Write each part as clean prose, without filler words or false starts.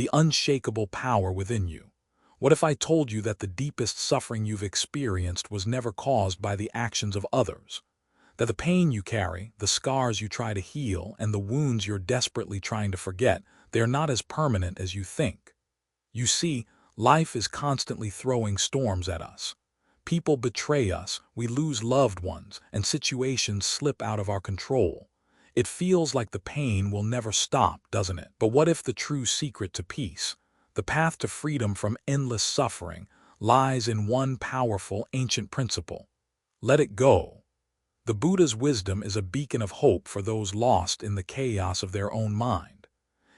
the unshakable power within you. What if I told you that the deepest suffering you've experienced was never caused by the actions of others? That the pain you carry, the scars you try to heal, and the wounds you're desperately trying to forget, they're not as permanent as you think. You see, life is constantly throwing storms at us. People betray us, we lose loved ones, and situations slip out of our control. It feels like the pain will never stop, doesn't it? But what if the true secret to peace, the path to freedom from endless suffering, lies in one powerful ancient principle? Let it go. The Buddha's wisdom is a beacon of hope for those lost in the chaos of their own mind.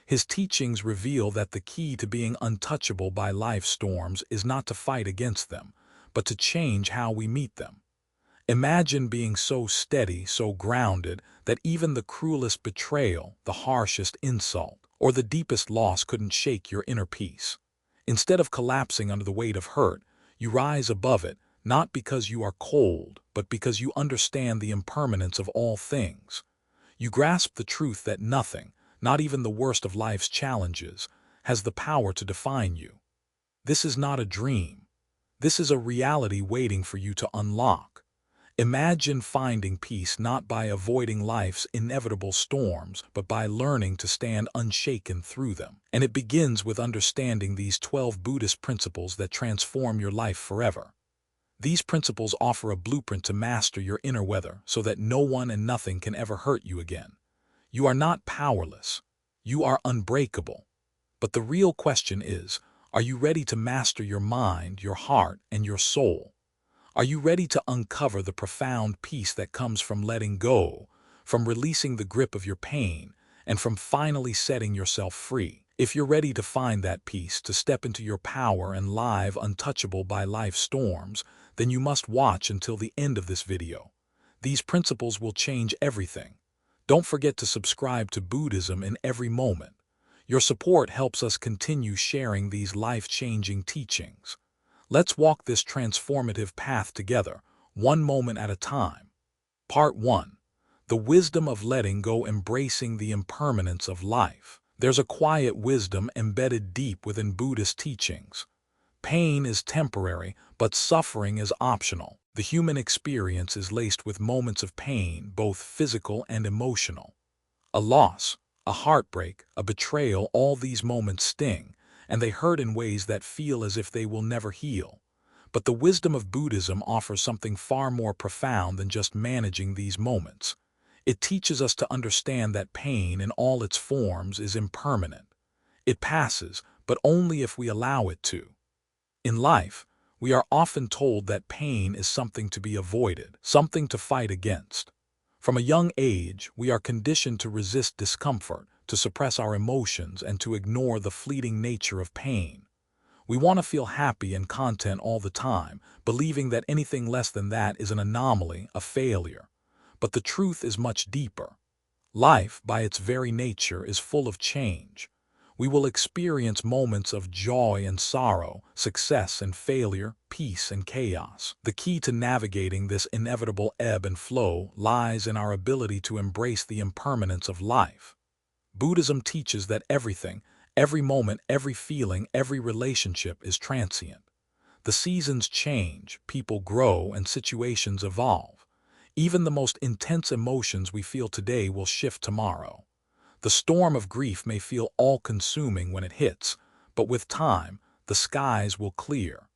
His teachings reveal that the key to being untouchable by life's storms is not to fight against them, but to change how we meet them. Imagine being so steady, so grounded, that even the cruelest betrayal, the harshest insult, or the deepest loss couldn't shake your inner peace. Instead of collapsing under the weight of hurt, you rise above it, not because you are cold, but because you understand the impermanence of all things. You grasp the truth that nothing, not even the worst of life's challenges, has the power to define you. This is not a dream. This is a reality waiting for you to unlock. Imagine finding peace not by avoiding life's inevitable storms, but by learning to stand unshaken through them. And it begins with understanding these 12 Buddhist principles that transform your life forever. These principles offer a blueprint to master your inner weather so that no one and nothing can ever hurt you again. You are not powerless. You are unbreakable. But the real question is, are you ready to master your mind, your heart, and your soul? Are you ready to uncover the profound peace that comes from letting go, from releasing the grip of your pain, and from finally setting yourself free? If you're ready to find that peace, to step into your power and live untouchable by life's storms, then you must watch until the end of this video. These principles will change everything. Don't forget to subscribe to Buddhism in every moment. Your support helps us continue sharing these life-changing teachings. Let's walk this transformative path together, one moment at a time. Part 1. The wisdom of letting go, embracing the impermanence of life. There's a quiet wisdom embedded deep within Buddhist teachings. Pain is temporary, but suffering is optional. The human experience is laced with moments of pain, both physical and emotional. A loss, a heartbreak, a betrayal, all these moments sting, and they hurt in ways that feel as if they will never heal. But the wisdom of Buddhism offers something far more profound than just managing these moments. It teaches us to understand that pain in all its forms is impermanent. It passes, but only if we allow it to. In life, we are often told that pain is something to be avoided, something to fight against. From a young age, we are conditioned to resist discomfort, to suppress our emotions, and to ignore the fleeting nature of pain. We want to feel happy and content all the time, believing that anything less than that is an anomaly, a failure. But the truth is much deeper. Life, by its very nature, is full of change. We will experience moments of joy and sorrow, success and failure, peace and chaos. The key to navigating this inevitable ebb and flow lies in our ability to embrace the impermanence of life. Buddhism teaches that everything, every moment, every feeling, every relationship is transient. The seasons change, people grow, and situations evolve. Even the most intense emotions we feel today will shift tomorrow. The storm of grief may feel all-consuming when it hits, but with time, the skies will clear.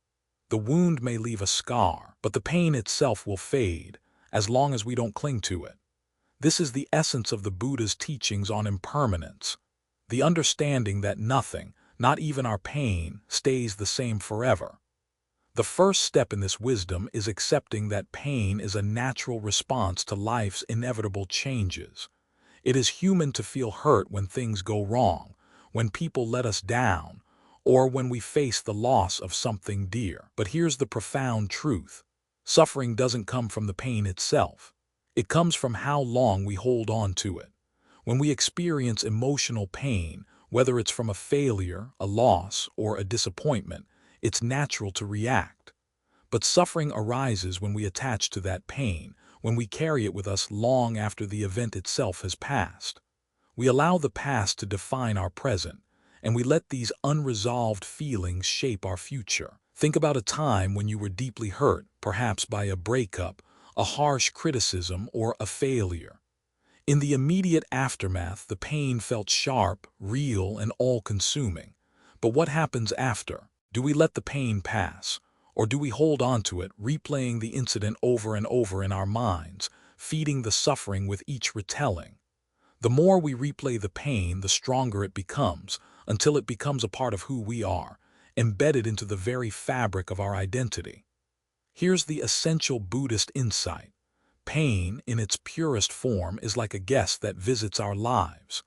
The wound may leave a scar, but the pain itself will fade, as long as we don't cling to it. This is the essence of the Buddha's teachings on impermanence, the understanding that nothing, not even our pain, stays the same forever. The first step in this wisdom is accepting that pain is a natural response to life's inevitable changes. It is human to feel hurt when things go wrong, when people let us down, or when we face the loss of something dear. But here's the profound truth. Suffering doesn't come from the pain itself. It comes from how long we hold on to it. When we experience emotional pain, whether it's from a failure, a loss, or a disappointment, it's natural to react. But suffering arises when we attach to that pain, when we carry it with us long after the event itself has passed. We allow the past to define our present, and we let these unresolved feelings shape our future. Think about a time when you were deeply hurt, perhaps by a breakup, a harsh criticism, or a failure. In the immediate aftermath, the pain felt sharp, real, and all-consuming. But what happens after? Do we let the pain pass? Or do we hold on to it, replaying the incident over and over in our minds, feeding the suffering with each retelling? The more we replay the pain, the stronger it becomes, until it becomes a part of who we are, embedded into the very fabric of our identity. Here's the essential Buddhist insight. Pain, in its purest form, is like a guest that visits our lives.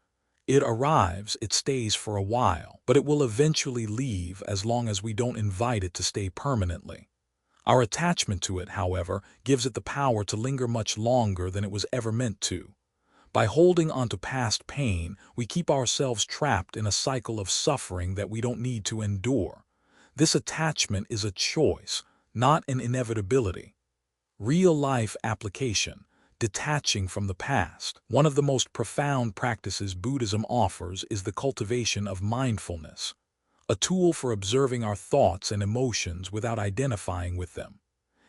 It arrives, it stays for a while, but it will eventually leave as long as we don't invite it to stay permanently. Our attachment to it, however, gives it the power to linger much longer than it was ever meant to. By holding onto past pain, we keep ourselves trapped in a cycle of suffering that we don't need to endure. This attachment is a choice, not an inevitability. Real-life application, detaching from the past. One of the most profound practices Buddhism offers is the cultivation of mindfulness, a tool for observing our thoughts and emotions without identifying with them.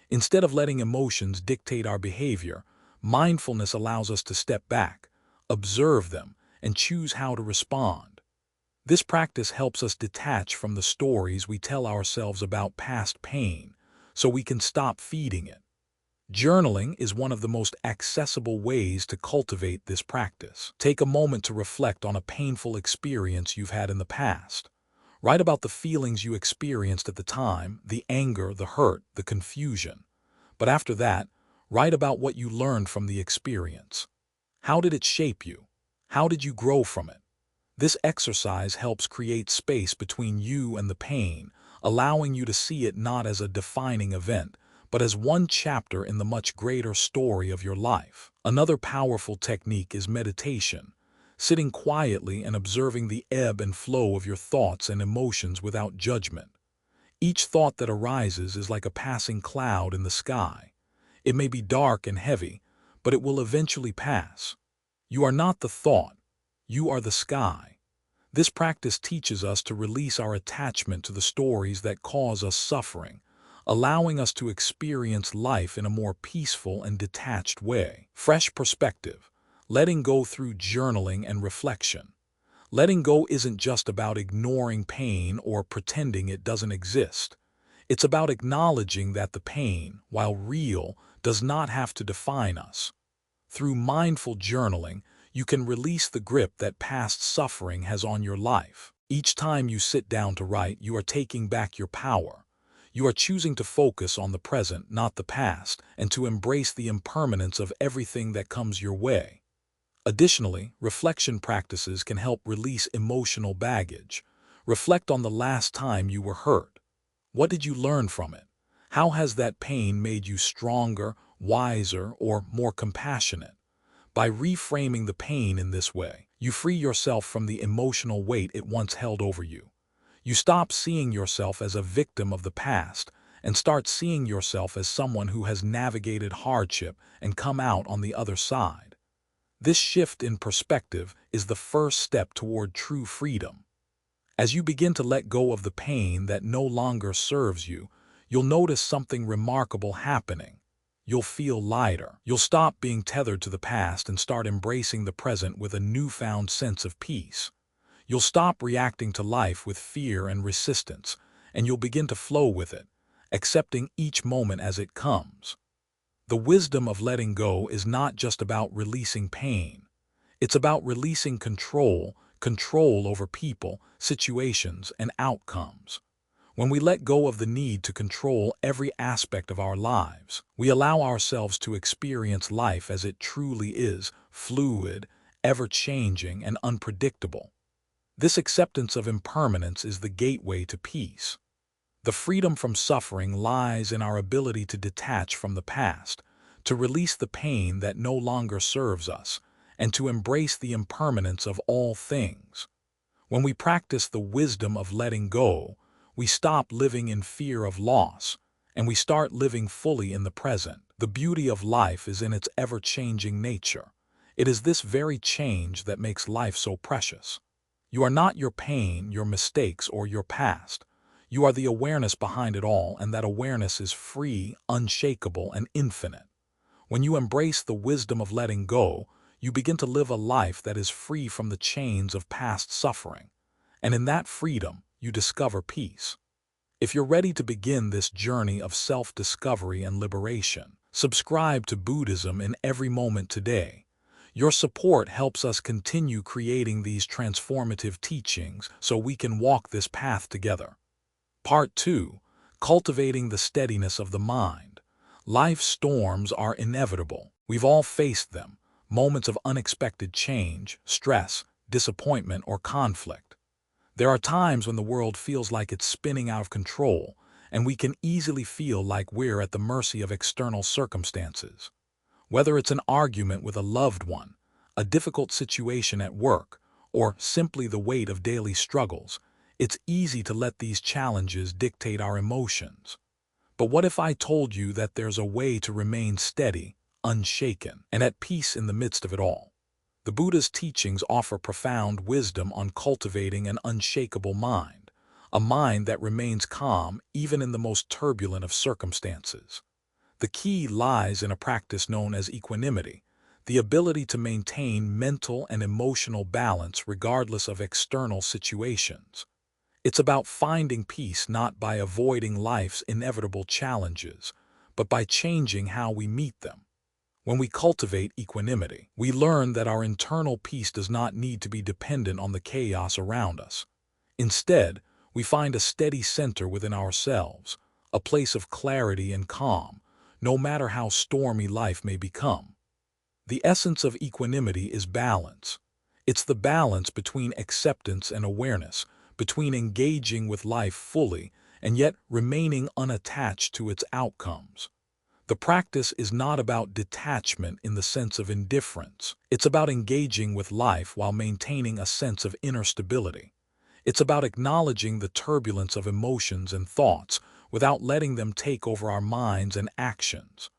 Instead of letting emotions dictate our behavior, mindfulness allows us to step back, observe them, and choose how to respond. This practice helps us detach from the stories we tell ourselves about past pain, so we can stop feeding it. Journaling is one of the most accessible ways to cultivate this practice. Take a moment to reflect on a painful experience you've had in the past. Write about the feelings you experienced at the time, the anger, the hurt, the confusion. But after that, write about what you learned from the experience. How did it shape you? How did you grow from it? This exercise helps create space between you and the pain, allowing you to see it not as a defining event, but as one chapter in the much greater story of your life. Another powerful technique is meditation, sitting quietly and observing the ebb and flow of your thoughts and emotions without judgment. Each thought that arises is like a passing cloud in the sky. It may be dark and heavy, but it will eventually pass. You are not the thought, you are the sky. This practice teaches us to release our attachment to the stories that cause us suffering, allowing us to experience life in a more peaceful and detached way. Fresh perspective, letting go through journaling and reflection. Letting go isn't just about ignoring pain or pretending it doesn't exist. It's about acknowledging that the pain, while real, does not have to define us. Through mindful journaling, you can release the grip that past suffering has on your life. Each time you sit down to write, you are taking back your power. You are choosing to focus on the present, not the past, and to embrace the impermanence of everything that comes your way. Additionally, reflection practices can help release emotional baggage. Reflect on the last time you were hurt. What did you learn from it? How has that pain made you stronger, wiser, or more compassionate? By reframing the pain in this way, you free yourself from the emotional weight it once held over you. You stop seeing yourself as a victim of the past and start seeing yourself as someone who has navigated hardship and come out on the other side. This shift in perspective is the first step toward true freedom. As you begin to let go of the pain that no longer serves you, you'll notice something remarkable happening. You'll feel lighter. You'll stop being tethered to the past and start embracing the present with a newfound sense of peace. You'll stop reacting to life with fear and resistance, and you'll begin to flow with it, accepting each moment as it comes. The wisdom of letting go is not just about releasing pain. It's about releasing control over people, situations, and outcomes. When we let go of the need to control every aspect of our lives, we allow ourselves to experience life as it truly is, fluid, ever-changing, and unpredictable. This acceptance of impermanence is the gateway to peace. The freedom from suffering lies in our ability to detach from the past, to release the pain that no longer serves us, and to embrace the impermanence of all things. When we practice the wisdom of letting go, we stop living in fear of loss, and we start living fully in the present. The beauty of life is in its ever-changing nature. It is this very change that makes life so precious. You are not your pain, your mistakes, or your past. You are the awareness behind it all, and that awareness is free, unshakable, and infinite. When you embrace the wisdom of letting go, you begin to live a life that is free from the chains of past suffering. And in that freedom, you discover peace. If you're ready to begin this journey of self-discovery and liberation, subscribe to Buddhism in every moment today. Your support helps us continue creating these transformative teachings so we can walk this path together. Part 2. Cultivating the steadiness of the mind. Life's storms are inevitable. We've all faced them, moments of unexpected change, stress, disappointment, or conflict. There are times when the world feels like it's spinning out of control, and we can easily feel like we're at the mercy of external circumstances. Whether it's an argument with a loved one, a difficult situation at work, or simply the weight of daily struggles, it's easy to let these challenges dictate our emotions. But what if I told you that there's a way to remain steady, unshaken, and at peace in the midst of it all? The Buddha's teachings offer profound wisdom on cultivating an unshakable mind, a mind that remains calm even in the most turbulent of circumstances. The key lies in a practice known as equanimity, the ability to maintain mental and emotional balance regardless of external situations. It's about finding peace not by avoiding life's inevitable challenges, but by changing how we meet them. When we cultivate equanimity, we learn that our internal peace does not need to be dependent on the chaos around us. Instead, we find a steady center within ourselves, a place of clarity and calm, no matter how stormy life may become. The essence of equanimity is balance. It's the balance between acceptance and awareness, between engaging with life fully and yet remaining unattached to its outcomes. The practice is not about detachment in the sense of indifference. It's about engaging with life while maintaining a sense of inner stability. It's about acknowledging the turbulence of emotions and thoughts without letting them take over our minds and actions.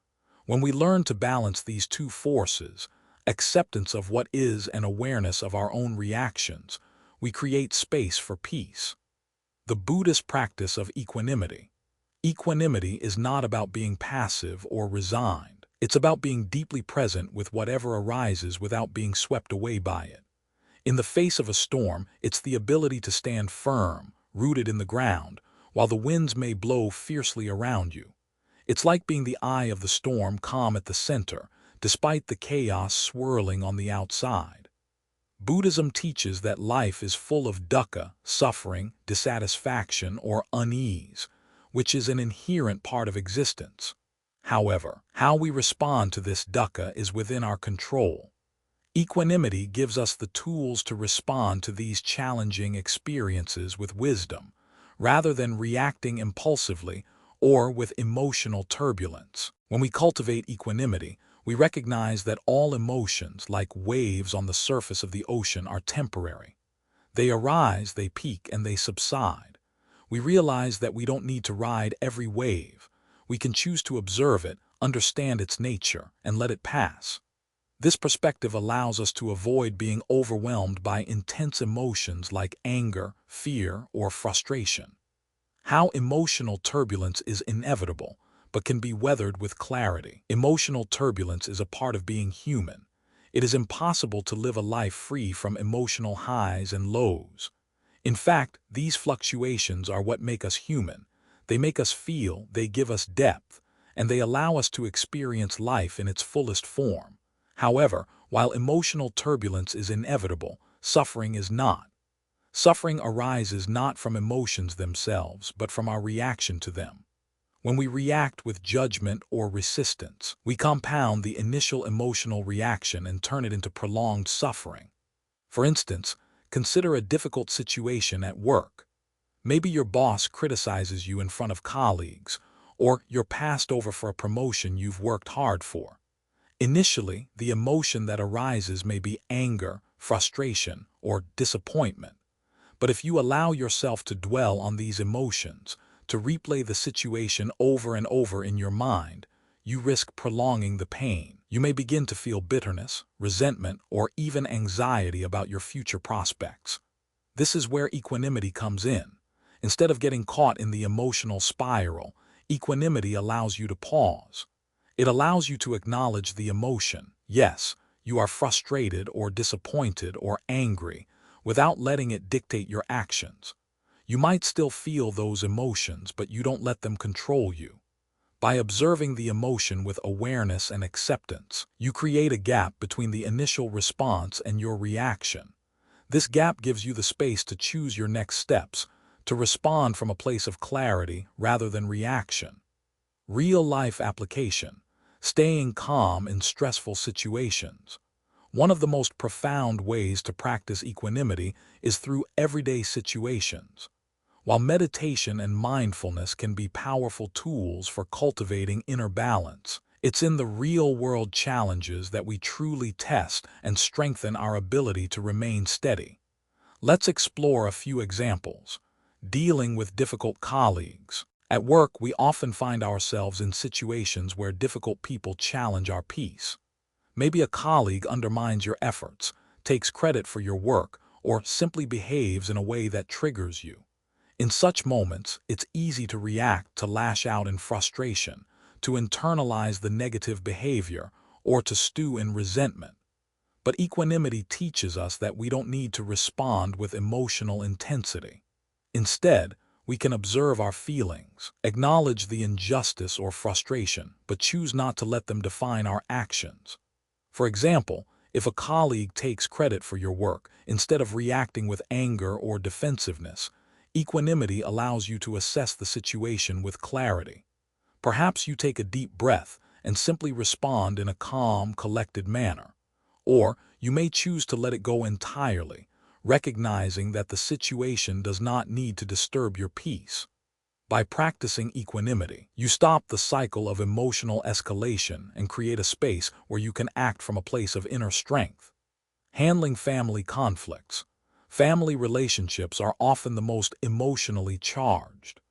When we learn to balance these two forces, acceptance of what is and awareness of our own reactions, we create space for peace. The Buddhist practice of equanimity. Equanimity is not about being passive or resigned. It's about being deeply present with whatever arises without being swept away by it. In the face of a storm, it's the ability to stand firm, rooted in the ground, while the winds may blow fiercely around you. It's like being the eye of the storm, calm at the center, despite the chaos swirling on the outside. Buddhism teaches that life is full of dukkha, suffering, dissatisfaction, or unease, which is an inherent part of existence. However, how we respond to this dukkha is within our control. Equanimity gives us the tools to respond to these challenging experiences with wisdom, rather than reacting impulsively or with emotional turbulence. When we cultivate equanimity, we recognize that all emotions, like waves on the surface of the ocean, are temporary. They arise, they peak, and they subside. We realize that we don't need to ride every wave. We can choose to observe it, understand its nature, and let it pass. This perspective allows us to avoid being overwhelmed by intense emotions like anger, fear, or frustration. How emotional turbulence is inevitable, but can be weathered with clarity. Emotional turbulence is a part of being human. It is impossible to live a life free from emotional highs and lows. In fact, these fluctuations are what make us human. They make us feel, they give us depth, and they allow us to experience life in its fullest form. However, while emotional turbulence is inevitable, suffering is not. Suffering arises not from emotions themselves, but from our reaction to them. When we react with judgment or resistance, we compound the initial emotional reaction and turn it into prolonged suffering. For instance, consider a difficult situation at work. Maybe your boss criticizes you in front of colleagues, or you're passed over for a promotion you've worked hard for. Initially, the emotion that arises may be anger, frustration, or disappointment. But if you allow yourself to dwell on these emotions, to replay the situation over and over in your mind, you risk prolonging the pain. You may begin to feel bitterness, resentment, or even anxiety about your future prospects. This is where equanimity comes in. Instead of getting caught in the emotional spiral, equanimity allows you to pause. It allows you to acknowledge the emotion. Yes, you are frustrated or disappointed or angry, without letting it dictate your actions. You might still feel those emotions, but you don't let them control you. By observing the emotion with awareness and acceptance, you create a gap between the initial response and your reaction. This gap gives you the space to choose your next steps, to respond from a place of clarity rather than reaction. Real-life application: staying calm in stressful situations. One of the most profound ways to practice equanimity is through everyday situations. While meditation and mindfulness can be powerful tools for cultivating inner balance, it's in the real-world challenges that we truly test and strengthen our ability to remain steady. Let's explore a few examples. Dealing with difficult colleagues. At work, we often find ourselves in situations where difficult people challenge our peace. Maybe a colleague undermines your efforts, takes credit for your work, or simply behaves in a way that triggers you. In such moments, it's easy to react, to lash out in frustration, to internalize the negative behavior, or to stew in resentment. But equanimity teaches us that we don't need to respond with emotional intensity. Instead, we can observe our feelings, acknowledge the injustice or frustration, but choose not to let them define our actions. For example, if a colleague takes credit for your work, instead of reacting with anger or defensiveness, equanimity allows you to assess the situation with clarity. Perhaps you take a deep breath and simply respond in a calm, collected manner. Or you may choose to let it go entirely, recognizing that the situation does not need to disturb your peace. By practicing equanimity, you stop the cycle of emotional escalation and create a space where you can act from a place of inner strength. Handling family conflicts. Family relationships are often the most emotionally charged.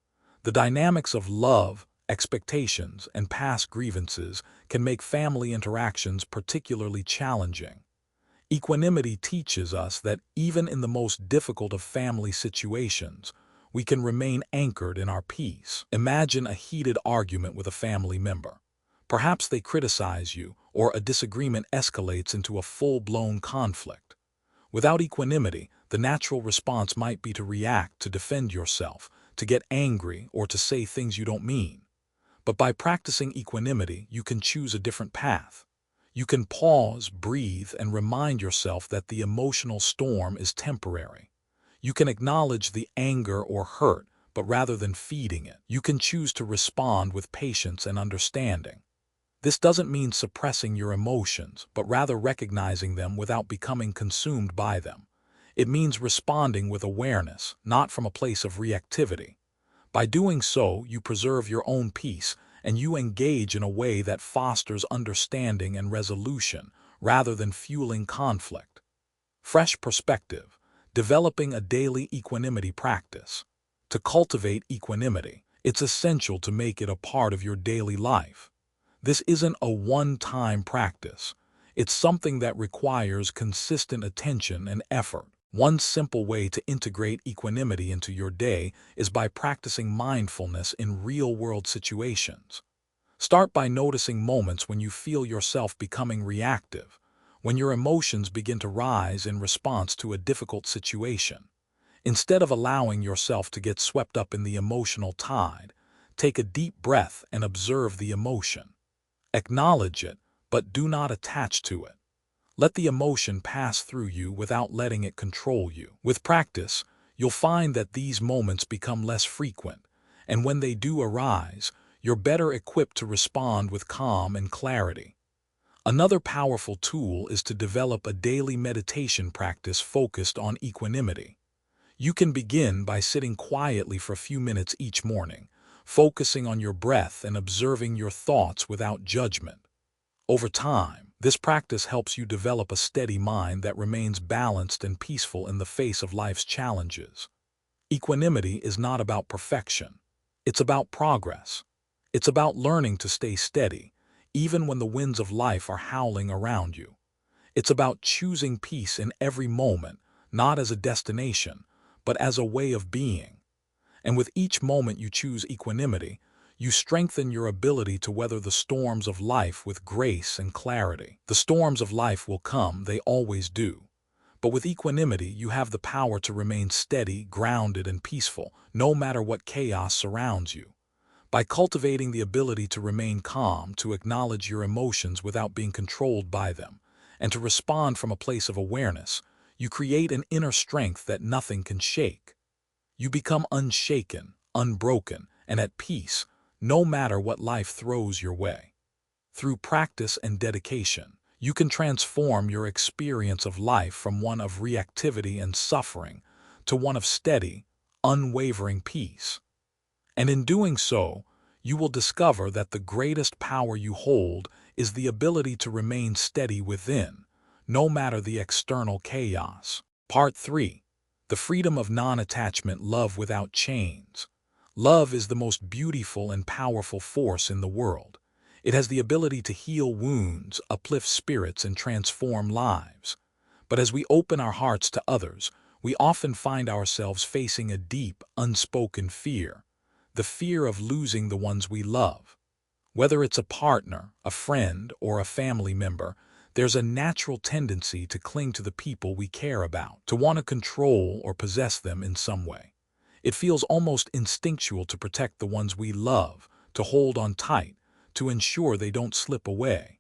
The dynamics of love, expectations, and past grievances can make family interactions particularly challenging. Equanimity teaches us that even in the most difficult of family situations, we can remain anchored in our peace. Imagine a heated argument with a family member. Perhaps they criticize you, or a disagreement escalates into a full-blown conflict. Without equanimity, the natural response might be to react, to defend yourself, to get angry, or to say things you don't mean. But by practicing equanimity, you can choose a different path. You can pause, breathe, and remind yourself that the emotional storm is temporary. You can acknowledge the anger or hurt, but rather than feeding it, you can choose to respond with patience and understanding. This doesn't mean suppressing your emotions, but rather recognizing them without becoming consumed by them. It means responding with awareness, not from a place of reactivity. By doing so, you preserve your own peace, and you engage in a way that fosters understanding and resolution, rather than fueling conflict. Fresh perspective. Developing a daily equanimity practice. To cultivate equanimity, it's essential to make it a part of your daily life. This isn't a one-time practice. It's something that requires consistent attention and effort. One simple way to integrate equanimity into your day is by practicing mindfulness in real-world situations. Start by noticing moments when you feel yourself becoming reactive, when your emotions begin to rise in response to a difficult situation. Instead of allowing yourself to get swept up in the emotional tide, take a deep breath and observe the emotion. Acknowledge it, but do not attach to it. Let the emotion pass through you without letting it control you. With practice, you'll find that these moments become less frequent, and when they do arise, you're better equipped to respond with calm and clarity. Another powerful tool is to develop a daily meditation practice focused on equanimity. You can begin by sitting quietly for a few minutes each morning, focusing on your breath and observing your thoughts without judgment. Over time, this practice helps you develop a steady mind that remains balanced and peaceful in the face of life's challenges. Equanimity is not about perfection. It's about progress. It's about learning to stay steady, even when the winds of life are howling around you. It's about choosing peace in every moment, not as a destination, but as a way of being. And with each moment you choose equanimity, you strengthen your ability to weather the storms of life with grace and clarity. The storms of life will come, they always do. But with equanimity, you have the power to remain steady, grounded, and peaceful, no matter what chaos surrounds you. By cultivating the ability to remain calm, to acknowledge your emotions without being controlled by them, and to respond from a place of awareness, you create an inner strength that nothing can shake. You become unshaken, unbroken, and at peace, no matter what life throws your way. Through practice and dedication, you can transform your experience of life from one of reactivity and suffering to one of steady, unwavering peace. And in doing so, you will discover that the greatest power you hold is the ability to remain steady within, no matter the external chaos. Part 3. The freedom of non-attachment, love without chains. Love is the most beautiful and powerful force in the world. It has the ability to heal wounds, uplift spirits, and transform lives. But as we open our hearts to others, we often find ourselves facing a deep, unspoken fear. The fear of losing the ones we love. Whether it's a partner, a friend, or a family member, there's a natural tendency to cling to the people we care about, to want to control or possess them in some way. It feels almost instinctual to protect the ones we love, to hold on tight, to ensure they don't slip away.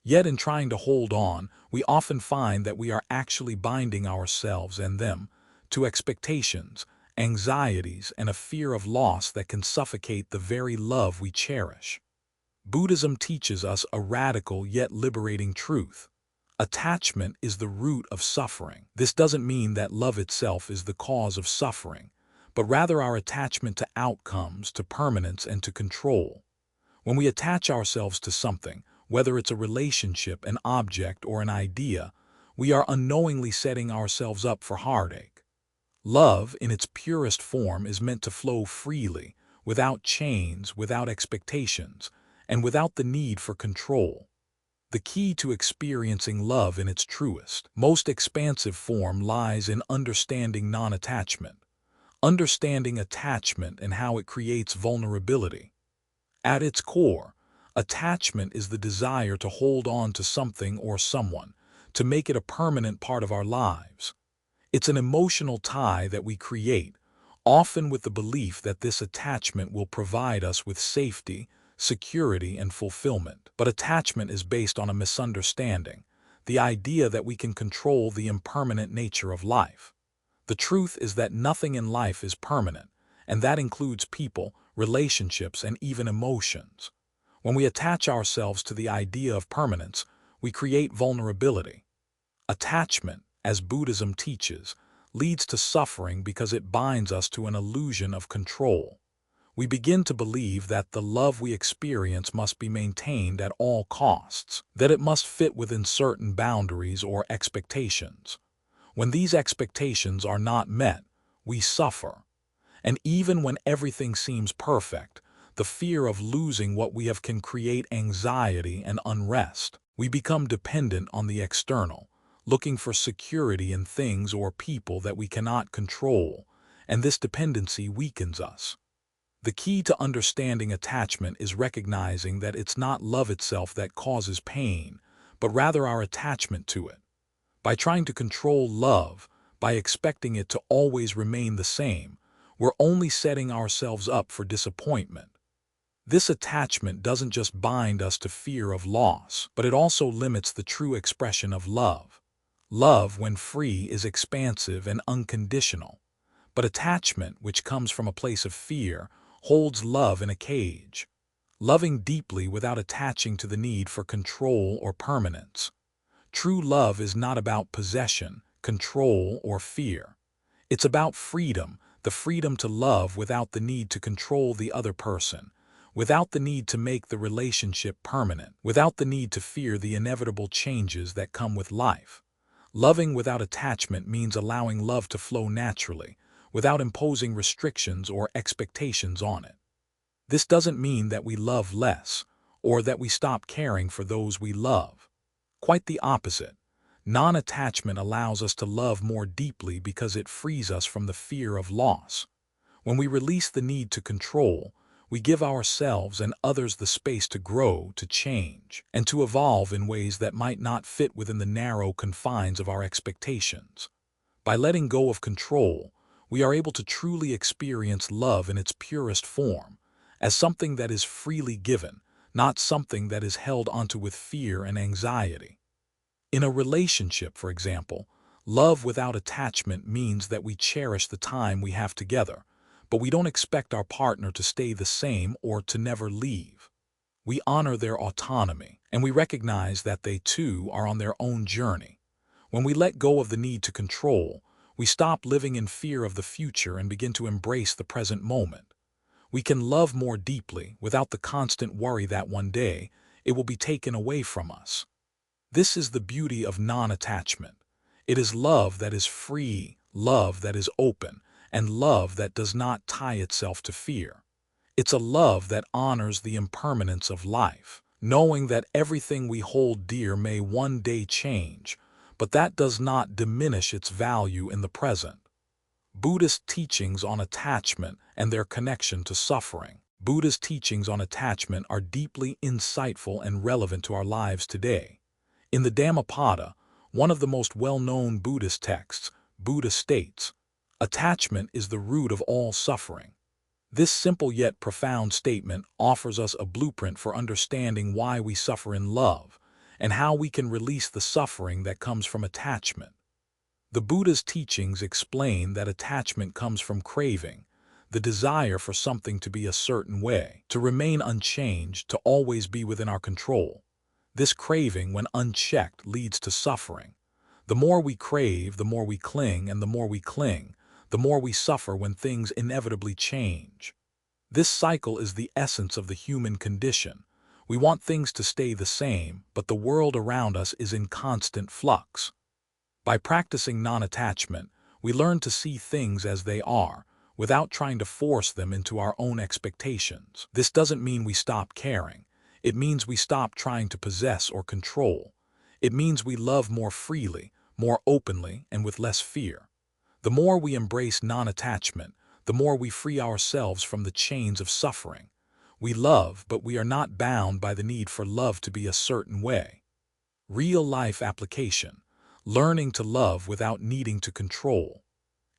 Yet in trying to hold on, we often find that we are actually binding ourselves and them to expectations, anxieties, and a fear of loss that can suffocate the very love we cherish. Buddhism teaches us a radical yet liberating truth. Attachment is the root of suffering. This doesn't mean that love itself is the cause of suffering, but rather our attachment to outcomes, to permanence, and to control. When we attach ourselves to something, whether it's a relationship, an object, or an idea, we are unknowingly setting ourselves up for heartache. Love, in its purest form, is meant to flow freely, without chains, without expectations, and without the need for control. The key to experiencing love in its truest, most expansive form lies in understanding non-attachment, understanding attachment and how it creates vulnerability. At its core, attachment is the desire to hold on to something or someone, to make it a permanent part of our lives. It's an emotional tie that we create, often with the belief that this attachment will provide us with safety, security, and fulfillment. But attachment is based on a misunderstanding, the idea that we can control the impermanent nature of life. The truth is that nothing in life is permanent, and that includes people, relationships, and even emotions. When we attach ourselves to the idea of permanence, we create vulnerability. Attachment, as Buddhism teaches, leads to suffering because it binds us to an illusion of control. We begin to believe that the love we experience must be maintained at all costs, that it must fit within certain boundaries or expectations. When these expectations are not met, we suffer. And even when everything seems perfect, the fear of losing what we have can create anxiety and unrest. We become dependent on the external, looking for security in things or people that we cannot control, and this dependency weakens us. The key to understanding attachment is recognizing that it's not love itself that causes pain, but rather our attachment to it. By trying to control love, by expecting it to always remain the same, we're only setting ourselves up for disappointment. This attachment doesn't just bind us to fear of loss, but it also limits the true expression of love. Love, when free, is expansive and unconditional. But attachment, which comes from a place of fear, holds love in a cage. Loving deeply without attaching to the need for control or permanence. True love is not about possession, control, or fear. It's about freedom, the freedom to love without the need to control the other person, without the need to make the relationship permanent, without the need to fear the inevitable changes that come with life. Loving without attachment means allowing love to flow naturally, without imposing restrictions or expectations on it. This doesn't mean that we love less, or that we stop caring for those we love. Quite the opposite. Non-attachment allows us to love more deeply because it frees us from the fear of loss. When we release the need to control, we give ourselves and others the space to grow, to change, and to evolve in ways that might not fit within the narrow confines of our expectations. By letting go of control, we are able to truly experience love in its purest form, as something that is freely given, not something that is held onto with fear and anxiety. In a relationship, for example, love without attachment means that we cherish the time we have together, but we don't expect our partner to stay the same or to never leave. We honor their autonomy, and we recognize that they too are on their own journey. When we let go of the need to control, we stop living in fear of the future and begin to embrace the present moment. We can love more deeply without the constant worry that one day it will be taken away from us. This is the beauty of non-attachment. It is love that is free, love that is open, and love that does not tie itself to fear. It's a love that honors the impermanence of life, knowing that everything we hold dear may one day change, but that does not diminish its value in the present. Buddhist teachings on attachment and their connection to suffering. Buddhist teachings on attachment are deeply insightful and relevant to our lives today. In the Dhammapada, one of the most well-known Buddhist texts, Buddha states, "Attachment is the root of all suffering." This simple yet profound statement offers us a blueprint for understanding why we suffer in love and how we can release the suffering that comes from attachment. The Buddha's teachings explain that attachment comes from craving, the desire for something to be a certain way, to remain unchanged, to always be within our control. This craving, when unchecked, leads to suffering. The more we crave, the more we cling, and the more we cling, the more we suffer when things inevitably change. This cycle is the essence of the human condition. We want things to stay the same, but the world around us is in constant flux. By practicing non-attachment, we learn to see things as they are, without trying to force them into our own expectations. This doesn't mean we stop caring. It means we stop trying to possess or control. It means we love more freely, more openly, and with less fear. The more we embrace non-attachment, the more we free ourselves from the chains of suffering. We love, but we are not bound by the need for love to be a certain way. Real-life application. Learning to love without needing to control.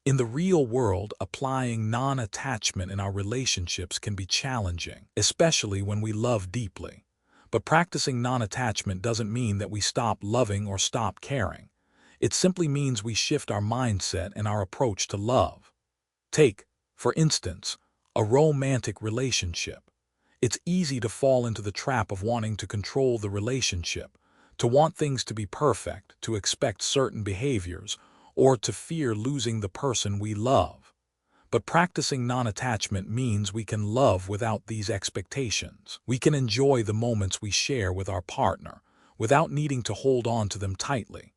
In the real world, applying non-attachment in our relationships can be challenging, especially when we love deeply. But practicing non-attachment doesn't mean that we stop loving or stop caring. It simply means we shift our mindset and our approach to love. Take, for instance, a romantic relationship. It's easy to fall into the trap of wanting to control the relationship, to want things to be perfect, to expect certain behaviors, or to fear losing the person we love. But practicing non-attachment means we can love without these expectations. We can enjoy the moments we share with our partner, without needing to hold on to them tightly.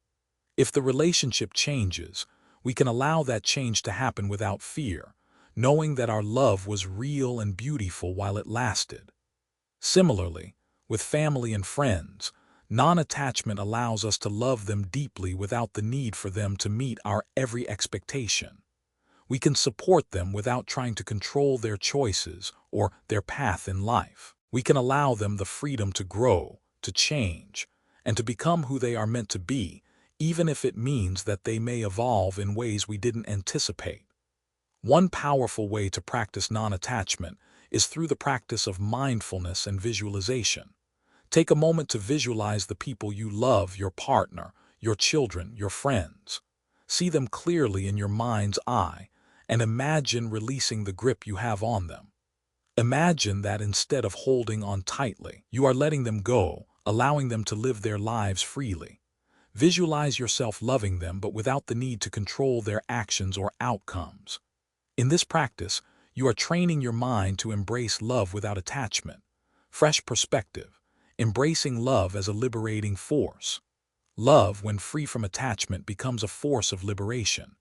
If the relationship changes, we can allow that change to happen without fear, knowing that our love was real and beautiful while it lasted. Similarly, with family and friends, non-attachment allows us to love them deeply without the need for them to meet our every expectation. We can support them without trying to control their choices or their path in life. We can allow them the freedom to grow, to change, and to become who they are meant to be, even if it means that they may evolve in ways we didn't anticipate. One powerful way to practice non-attachment is through the practice of mindfulness and visualization. Take a moment to visualize the people you love, your partner, your children, your friends. See them clearly in your mind's eye, and imagine releasing the grip you have on them. Imagine that instead of holding on tightly, you are letting them go, allowing them to live their lives freely. Visualize yourself loving them, but without the need to control their actions or outcomes. In this practice, you are training your mind to embrace love without attachment. Fresh perspective. Embracing love as a liberating force. Love, when free from attachment, becomes a force of liberation.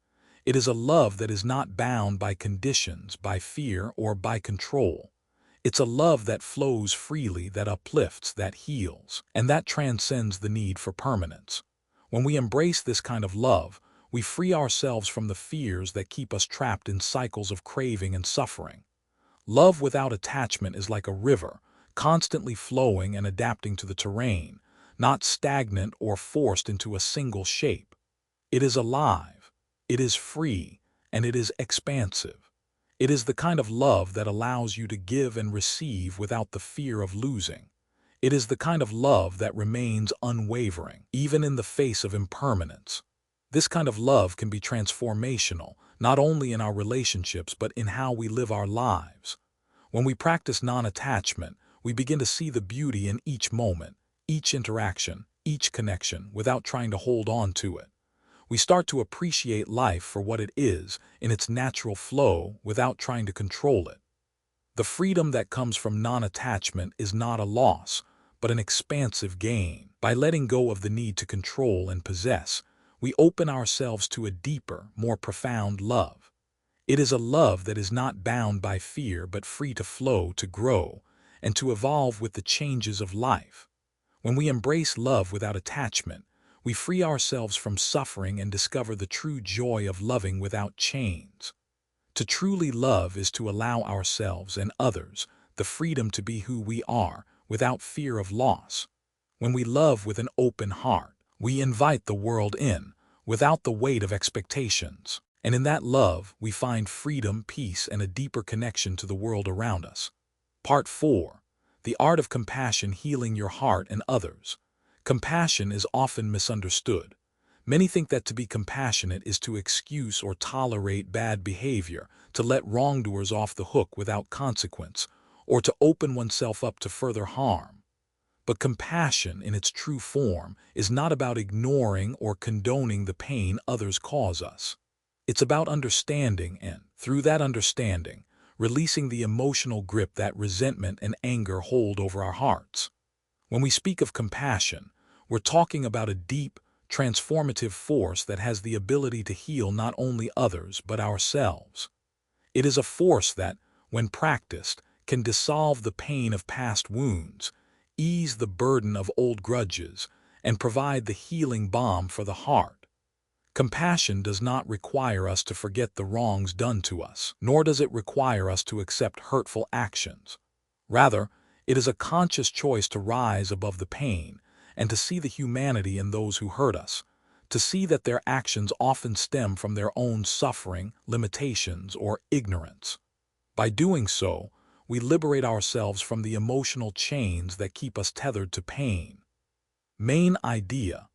It is a love that is not bound by conditions, by fear, or by control. It's a love that flows freely, that uplifts, that heals, and that transcends the need for permanence. When we embrace this kind of love, we free ourselves from the fears that keep us trapped in cycles of craving and suffering. Love without attachment is like a river, constantly flowing and adapting to the terrain, not stagnant or forced into a single shape. It is alive, it is free, and it is expansive. It is the kind of love that allows you to give and receive without the fear of losing. It is the kind of love that remains unwavering, even in the face of impermanence. This kind of love can be transformational, not only in our relationships but in how we live our lives. When we practice non-attachment, we begin to see the beauty in each moment, each interaction, each connection, without trying to hold on to it. We start to appreciate life for what it is, in its natural flow, without trying to control it. The freedom that comes from non-attachment is not a loss, but an expansive gain. By letting go of the need to control and possess, we open ourselves to a deeper, more profound love. It is a love that is not bound by fear but free to flow, to grow, and to evolve with the changes of life. When we embrace love without attachment, we free ourselves from suffering and discover the true joy of loving without chains. To truly love is to allow ourselves and others the freedom to be who we are without fear of loss. When we love with an open heart, we invite the world in without the weight of expectations. And in that love, we find freedom, peace, and a deeper connection to the world around us. Part 4. The Art of Compassion: Healing Your Heart and Others. Compassion is often misunderstood. Many think that to be compassionate is to excuse or tolerate bad behavior, to let wrongdoers off the hook without consequence, or to open oneself up to further harm. But compassion, in its true form, is not about ignoring or condoning the pain others cause us. It's about understanding and, through that understanding, releasing the emotional grip that resentment and anger hold over our hearts. When we speak of compassion, we're talking about a deep, transformative force that has the ability to heal not only others but ourselves. It is a force that, when practiced, can dissolve the pain of past wounds, ease the burden of old grudges, and provide the healing balm for the heart. Compassion does not require us to forget the wrongs done to us, nor does it require us to accept hurtful actions. Rather, it is a conscious choice to rise above the pain and to see the humanity in those who hurt us, to see that their actions often stem from their own suffering, limitations, or ignorance. By doing so, we liberate ourselves from the emotional chains that keep us tethered to pain. Main idea: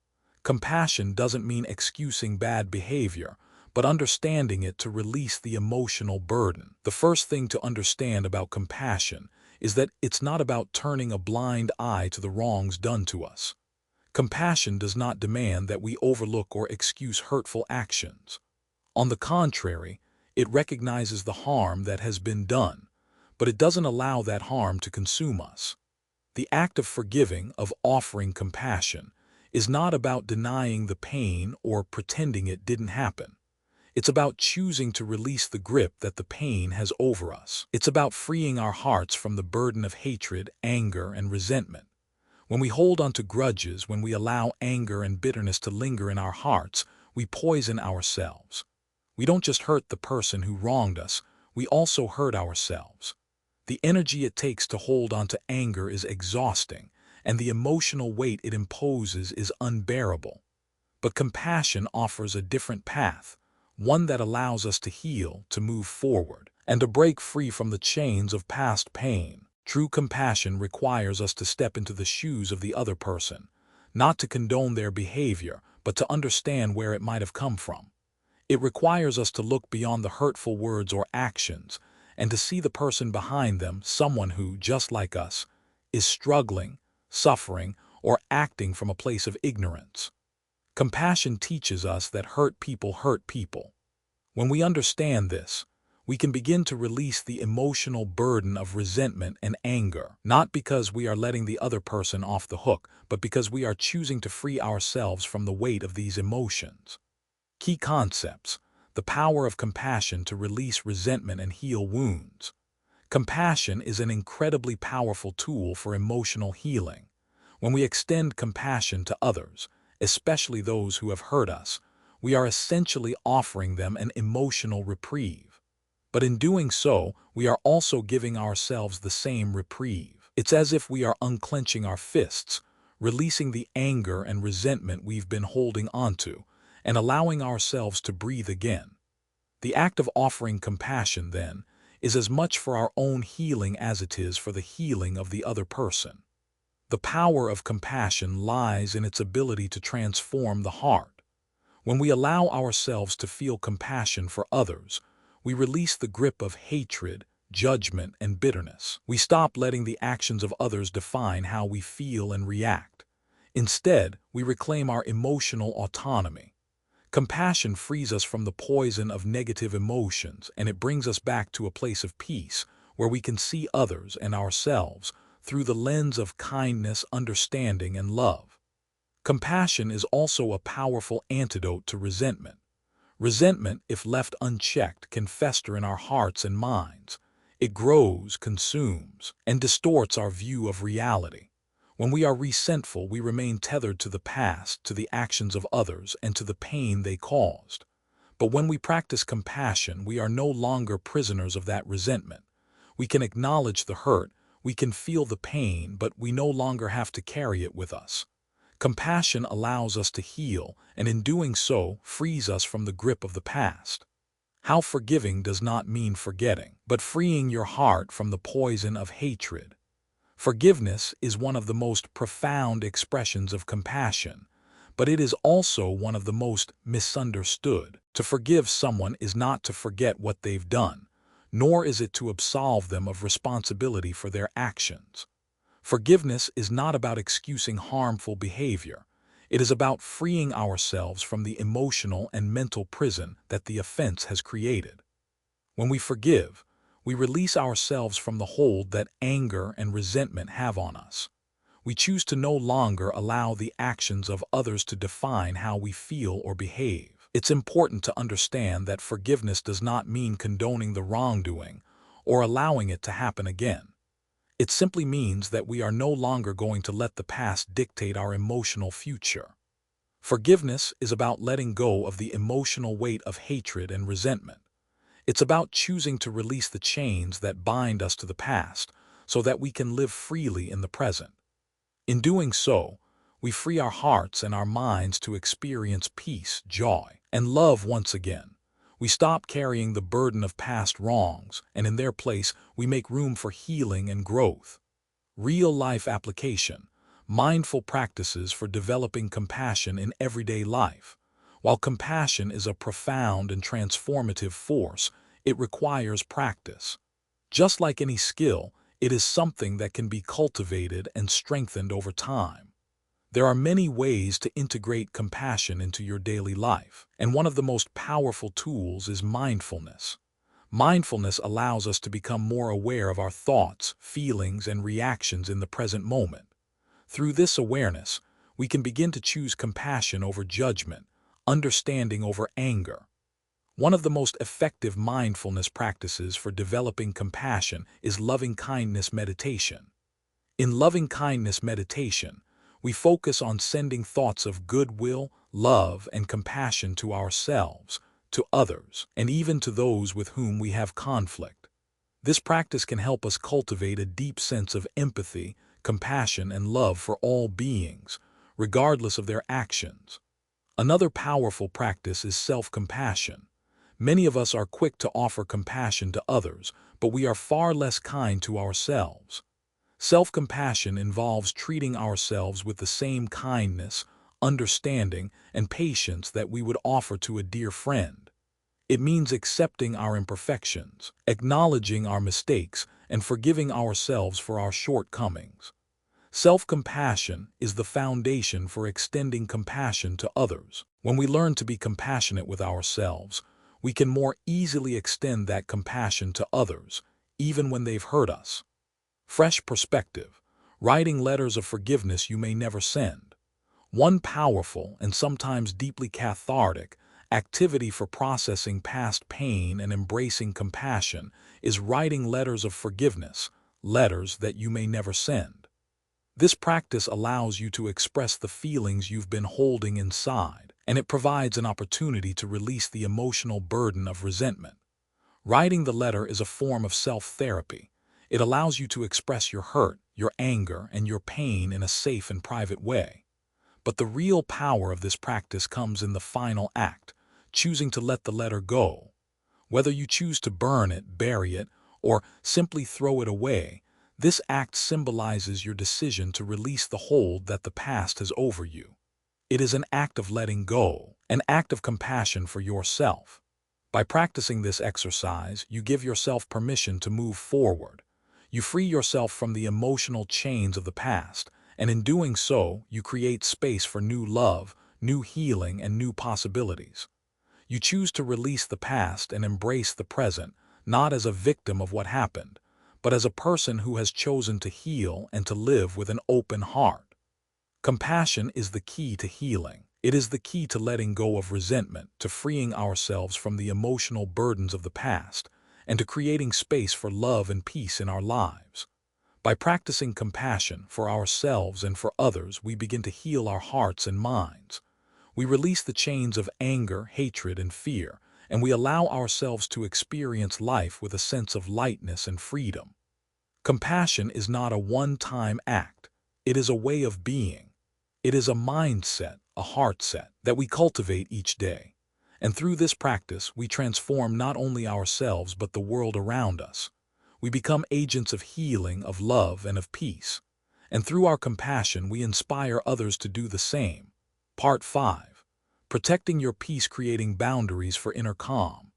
compassion doesn't mean excusing bad behavior, but understanding it to release the emotional burden. The first thing to understand about compassion is that it's not about turning a blind eye to the wrongs done to us. Compassion does not demand that we overlook or excuse hurtful actions. On the contrary, it recognizes the harm that has been done, but it doesn't allow that harm to consume us. The act of forgiving, of offering compassion, is not about denying the pain or pretending it didn't happen. It's about choosing to release the grip that the pain has over us. It's about freeing our hearts from the burden of hatred, anger, and resentment. When we hold on to grudges, when we allow anger and bitterness to linger in our hearts, we poison ourselves. We don't just hurt the person who wronged us, we also hurt ourselves. The energy it takes to hold on to anger is exhausting, and the emotional weight it imposes is unbearable. But compassion offers a different path, one that allows us to heal, to move forward, and to break free from the chains of past pain. True compassion requires us to step into the shoes of the other person, not to condone their behavior, but to understand where it might have come from. It requires us to look beyond the hurtful words or actions, and to see the person behind them, someone who, just like us, is struggling, suffering, or acting from a place of ignorance. Compassion teaches us that hurt people hurt people. When we understand this, we can begin to release the emotional burden of resentment and anger, not because we are letting the other person off the hook, but because we are choosing to free ourselves from the weight of these emotions. Key concepts: the power of compassion to release resentment and heal wounds. Compassion is an incredibly powerful tool for emotional healing. When we extend compassion to others, especially those who have hurt us, we are essentially offering them an emotional reprieve. But in doing so, we are also giving ourselves the same reprieve. It's as if we are unclenching our fists, releasing the anger and resentment we've been holding onto, and allowing ourselves to breathe again. The act of offering compassion, then, is as much for our own healing as it is for the healing of the other person. The power of compassion lies in its ability to transform the heart. When we allow ourselves to feel compassion for others, we release the grip of hatred, judgment, and bitterness. We stop letting the actions of others define how we feel and react. Instead, we reclaim our emotional autonomy. Compassion frees us from the poison of negative emotions, and it brings us back to a place of peace where we can see others and ourselves through the lens of kindness, understanding, and love. Compassion is also a powerful antidote to resentment. Resentment, if left unchecked, can fester in our hearts and minds. It grows, consumes, and distorts our view of reality. When we are resentful, we remain tethered to the past, to the actions of others, and to the pain they caused. But when we practice compassion, we are no longer prisoners of that resentment. We can acknowledge the hurt, we can feel the pain, but we no longer have to carry it with us. Compassion allows us to heal, and in doing so, frees us from the grip of the past. How forgiving does not mean forgetting, but freeing your heart from the poison of hatred. Forgiveness is one of the most profound expressions of compassion, but it is also one of the most misunderstood. To forgive someone is not to forget what they've done, nor is it to absolve them of responsibility for their actions. Forgiveness is not about excusing harmful behavior. It is about freeing ourselves from the emotional and mental prison that the offense has created. When we forgive, we release ourselves from the hold that anger and resentment have on us. We choose to no longer allow the actions of others to define how we feel or behave. It's important to understand that forgiveness does not mean condoning the wrongdoing or allowing it to happen again. It simply means that we are no longer going to let the past dictate our emotional future. Forgiveness is about letting go of the emotional weight of hatred and resentment. It's about choosing to release the chains that bind us to the past so that we can live freely in the present. In doing so, we free our hearts and our minds to experience peace, joy, and love once again. We stop carrying the burden of past wrongs, and in their place, we make room for healing and growth. Real-life application, mindful practices for developing compassion in everyday life. While compassion is a profound and transformative force, it requires practice. Just like any skill, it is something that can be cultivated and strengthened over time. There are many ways to integrate compassion into your daily life, and one of the most powerful tools is mindfulness. Mindfulness allows us to become more aware of our thoughts, feelings, and reactions in the present moment. Through this awareness, we can begin to choose compassion over judgment, understanding over anger. One of the most effective mindfulness practices for developing compassion is loving-kindness meditation. In loving-kindness meditation, we focus on sending thoughts of goodwill, love, and compassion to ourselves, to others, and even to those with whom we have conflict. This practice can help us cultivate a deep sense of empathy, compassion, and love for all beings, regardless of their actions. Another powerful practice is self-compassion. Many of us are quick to offer compassion to others, but we are far less kind to ourselves. Self-compassion involves treating ourselves with the same kindness, understanding, and patience that we would offer to a dear friend. It means accepting our imperfections, acknowledging our mistakes, and forgiving ourselves for our shortcomings. Self-compassion is the foundation for extending compassion to others. When we learn to be compassionate with ourselves, we can more easily extend that compassion to others, even when they've hurt us. Fresh perspective, writing letters of forgiveness you may never send. One powerful and sometimes deeply cathartic activity for processing past pain and embracing compassion is writing letters of forgiveness, letters that you may never send. This practice allows you to express the feelings you've been holding inside, and it provides an opportunity to release the emotional burden of resentment. Writing the letter is a form of self-therapy. It allows you to express your hurt, your anger, and your pain in a safe and private way. But the real power of this practice comes in the final act, choosing to let the letter go. Whether you choose to burn it, bury it, or simply throw it away, this act symbolizes your decision to release the hold that the past has over you. It is an act of letting go, an act of compassion for yourself. By practicing this exercise, you give yourself permission to move forward. You free yourself from the emotional chains of the past, and in doing so, you create space for new love, new healing, and new possibilities. You choose to release the past and embrace the present, not as a victim of what happened, but as a person who has chosen to heal and to live with an open heart. Compassion is the key to healing. It is the key to letting go of resentment, to freeing ourselves from the emotional burdens of the past, and to creating space for love and peace in our lives. By practicing compassion for ourselves and for others, we begin to heal our hearts and minds. We release the chains of anger, hatred, and fear, and we allow ourselves to experience life with a sense of lightness and freedom. Compassion is not a one-time act. It is a way of being. It is a mindset, a heart set, that we cultivate each day. And through this practice, we transform not only ourselves but the world around us. We become agents of healing, of love, and of peace. And through our compassion, we inspire others to do the same. Part 5. Protecting your peace, creating boundaries for inner calm.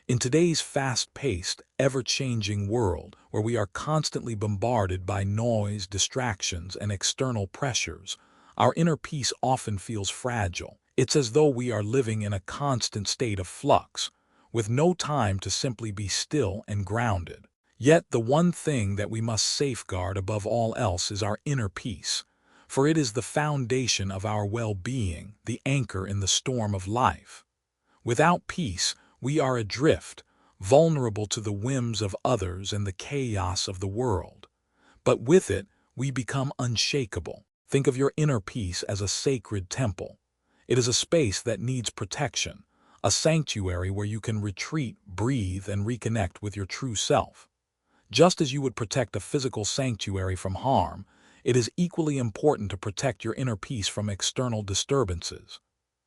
In today's fast-paced, ever-changing world, where we are constantly bombarded by noise, distractions, and external pressures, our inner peace often feels fragile. It's as though we are living in a constant state of flux, with no time to simply be still and grounded. Yet the one thing that we must safeguard above all else is our inner peace, for it is the foundation of our well-being, the anchor in the storm of life. Without peace, we are adrift, vulnerable to the whims of others and the chaos of the world. But with it, we become unshakable. Think of your inner peace as a sacred temple. It is a space that needs protection, a sanctuary where you can retreat, breathe, and reconnect with your true self. Just as you would protect a physical sanctuary from harm, it is equally important to protect your inner peace from external disturbances.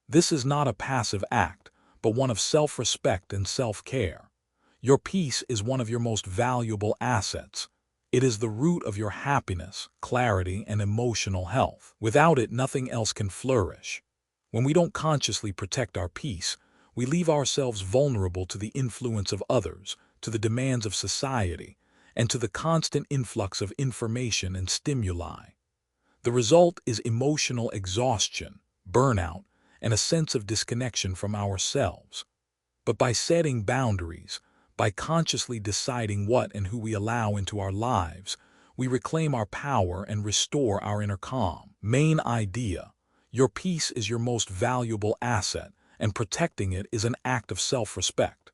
This is not a passive act, but one of self-respect and self-care. Your peace is one of your most valuable assets. It is the root of your happiness, clarity, and emotional health. Without it, nothing else can flourish. When we don't consciously protect our peace, we leave ourselves vulnerable to the influence of others, to the demands of society, and to the constant influx of information and stimuli. The result is emotional exhaustion, burnout, and a sense of disconnection from ourselves. But by setting boundaries, by consciously deciding what and who we allow into our lives, we reclaim our power and restore our inner calm. Main idea: your peace is your most valuable asset, and protecting it is an act of self-respect.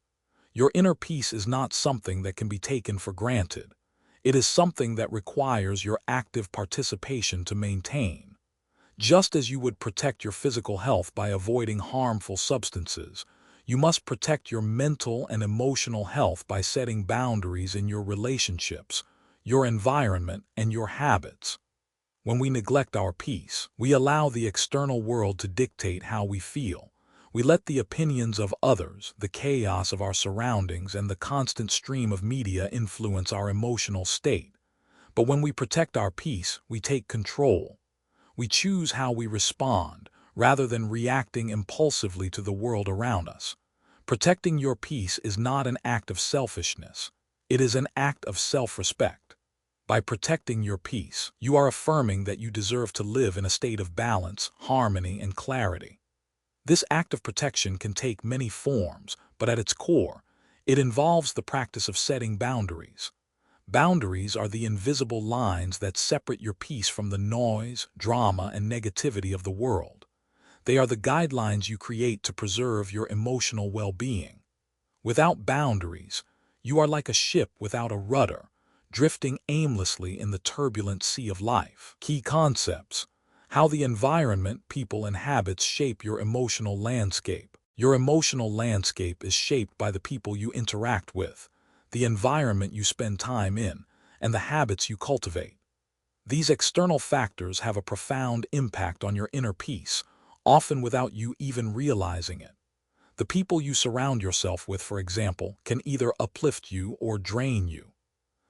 Your inner peace is not something that can be taken for granted. It is something that requires your active participation to maintain. Just as you would protect your physical health by avoiding harmful substances, you must protect your mental and emotional health by setting boundaries in your relationships, your environment, and your habits. When we neglect our peace, we allow the external world to dictate how we feel. We let the opinions of others, the chaos of our surroundings, and the constant stream of media influence our emotional state. But when we protect our peace, we take control. We choose how we respond, rather than reacting impulsively to the world around us. Protecting your peace is not an act of selfishness. It is an act of self-respect. By protecting your peace, you are affirming that you deserve to live in a state of balance, harmony, and clarity. This act of protection can take many forms, but at its core, it involves the practice of setting boundaries. Boundaries are the invisible lines that separate your peace from the noise, drama, and negativity of the world. They are the guidelines you create to preserve your emotional well-being. Without boundaries, you are like a ship without a rudder, drifting aimlessly in the turbulent sea of life. Key concepts: how the environment, people, and habits shape your emotional landscape. Your emotional landscape is shaped by the people you interact with, the environment you spend time in, and the habits you cultivate. These external factors have a profound impact on your inner peace, often without you even realizing it. The people you surround yourself with, for example, can either uplift you or drain you.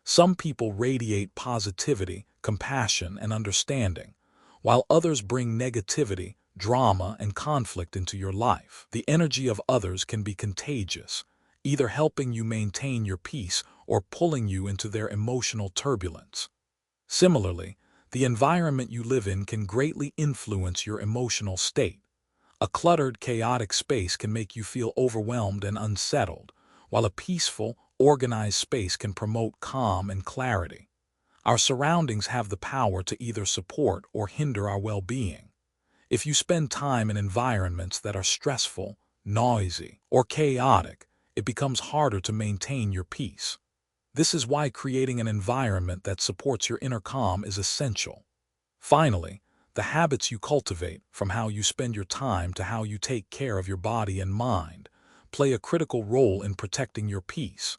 Some people radiate positivity, compassion, and understanding, while others bring negativity, drama, and conflict into your life. The energy of others can be contagious, either helping you maintain your peace or pulling you into their emotional turbulence. Similarly, the environment you live in can greatly influence your emotional state. A cluttered, chaotic space can make you feel overwhelmed and unsettled, while a peaceful, organized space can promote calm and clarity. Our surroundings have the power to either support or hinder our well-being. If you spend time in environments that are stressful, noisy, or chaotic, it becomes harder to maintain your peace. This is why creating an environment that supports your inner calm is essential. Finally, the habits you cultivate, from how you spend your time to how you take care of your body and mind, play a critical role in protecting your peace.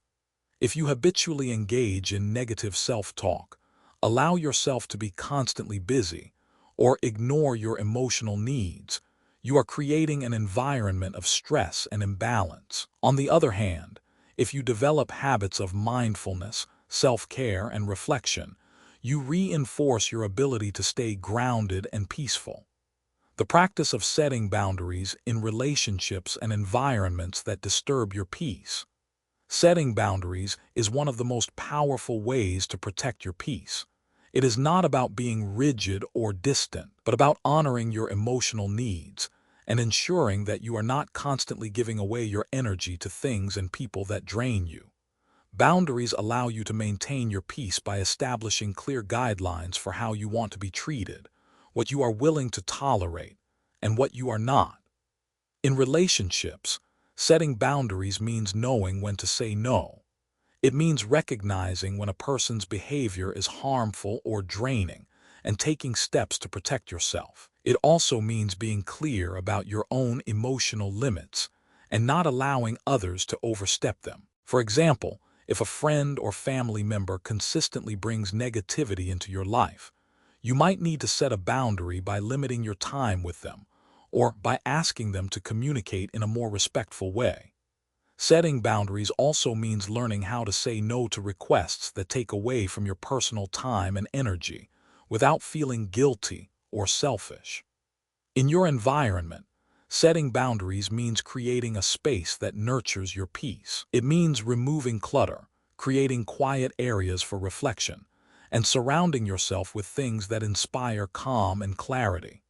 If you habitually engage in negative self-talk, allow yourself to be constantly busy, or ignore your emotional needs, you are creating an environment of stress and imbalance. On the other hand, if you develop habits of mindfulness, self-care, and reflection, you reinforce your ability to stay grounded and peaceful. The practice of setting boundaries in relationships and environments that disturb your peace. Setting boundaries is one of the most powerful ways to protect your peace. It is not about being rigid or distant, but about honoring your emotional needs and ensuring that you are not constantly giving away your energy to things and people that drain you. Boundaries allow you to maintain your peace by establishing clear guidelines for how you want to be treated, what you are willing to tolerate, and what you are not. In relationships, setting boundaries means knowing when to say no. It means recognizing when a person's behavior is harmful or draining and taking steps to protect yourself. It also means being clear about your own emotional limits and not allowing others to overstep them. For example, if a friend or family member consistently brings negativity into your life, you might need to set a boundary by limiting your time with them or by asking them to communicate in a more respectful way. Setting boundaries also means learning how to say no to requests that take away from your personal time and energy without feeling guilty or selfish. In your environment, setting boundaries means creating a space that nurtures your peace. It means removing clutter, creating quiet areas for reflection, and surrounding yourself with things that inspire calm and clarity.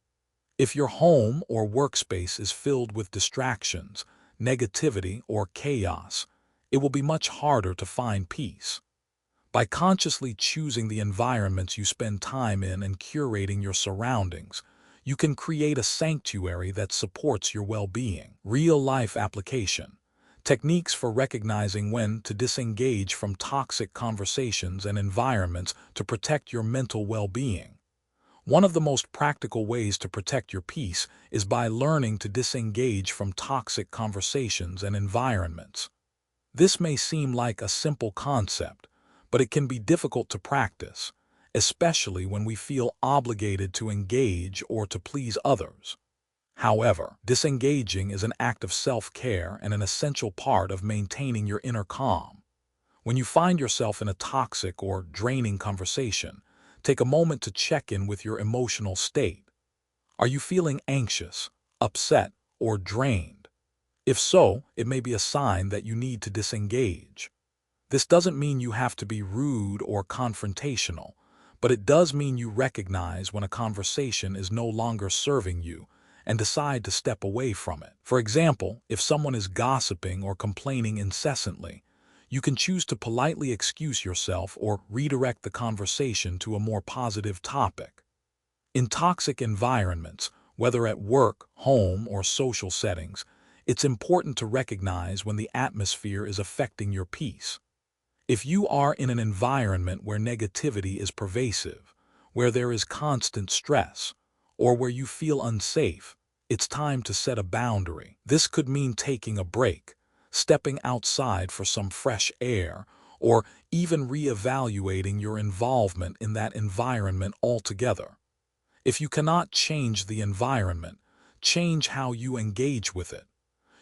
If your home or workspace is filled with distractions, negativity, or chaos, it will be much harder to find peace. By consciously choosing the environments you spend time in and curating your surroundings, you can create a sanctuary that supports your well-being. Real-life application. Techniques for recognizing when to disengage from toxic conversations and environments to protect your mental well-being. One of the most practical ways to protect your peace is by learning to disengage from toxic conversations and environments. This may seem like a simple concept, but it can be difficult to practice, especially when we feel obligated to engage or to please others. However, disengaging is an act of self-care and an essential part of maintaining your inner calm. When you find yourself in a toxic or draining conversation, take a moment to check in with your emotional state. Are you feeling anxious, upset, or drained? If so, it may be a sign that you need to disengage. This doesn't mean you have to be rude or confrontational, but it does mean you recognize when a conversation is no longer serving you and decide to step away from it. For example, if someone is gossiping or complaining incessantly, you can choose to politely excuse yourself or redirect the conversation to a more positive topic. In toxic environments, whether at work, home, or social settings, it's important to recognize when the atmosphere is affecting your peace. If you are in an environment where negativity is pervasive, where there is constant stress, or where you feel unsafe, it's time to set a boundary. This could mean taking a break, stepping outside for some fresh air, or even reevaluating your involvement in that environment altogether. If you cannot change the environment, change how you engage with it.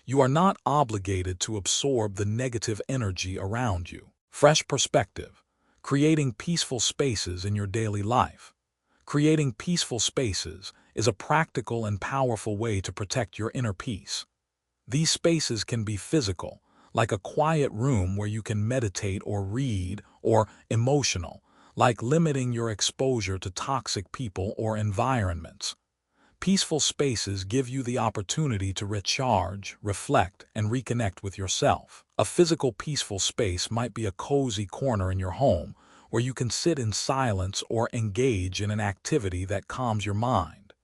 You are not obligated to absorb the negative energy around you. Fresh perspective. Creating peaceful spaces in your daily life. Creating peaceful spaces is a practical and powerful way to protect your inner peace. These spaces can be physical, like a quiet room where you can meditate or read, or emotional, like limiting your exposure to toxic people or environments. Peaceful spaces give you the opportunity to recharge, reflect, and reconnect with yourself. A physical peaceful space might be a cozy corner in your home where you can sit in silence or engage in an activity that calms your mind.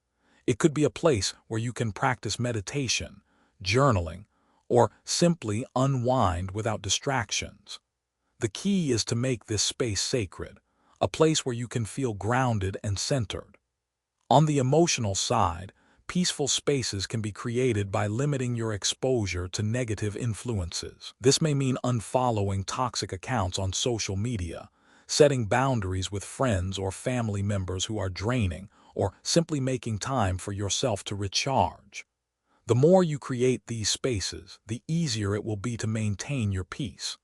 It could be a place where you can practice meditation, journaling, or simply unwind without distractions. The key is to make this space sacred, a place where you can feel grounded and centered. On the emotional side, peaceful spaces can be created by limiting your exposure to negative influences. This may mean unfollowing toxic accounts on social media, setting boundaries with friends or family members who are draining, or simply making time for yourself to recharge. The more you create these spaces, the easier it will be to maintain your peace.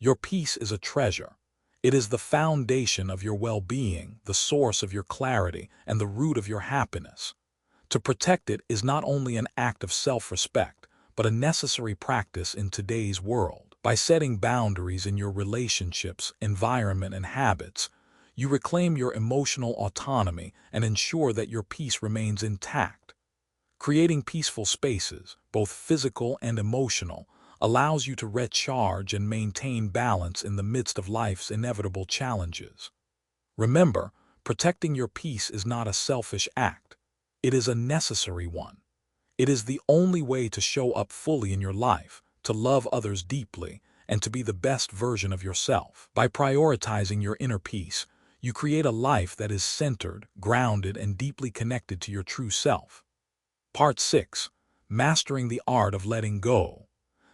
Your peace is a treasure. It is the foundation of your well-being, the source of your clarity, and the root of your happiness. To protect it is not only an act of self-respect, but a necessary practice in today's world. By setting boundaries in your relationships, environment, and habits, you reclaim your emotional autonomy and ensure that your peace remains intact. Creating peaceful spaces, both physical and emotional, allows you to recharge and maintain balance in the midst of life's inevitable challenges. Remember, protecting your peace is not a selfish act. It is a necessary one. It is the only way to show up fully in your life, to love others deeply, and to be the best version of yourself. By prioritizing your inner peace, you create a life that is centered, grounded, and deeply connected to your true self. Part 6. Mastering the Art of Letting Go.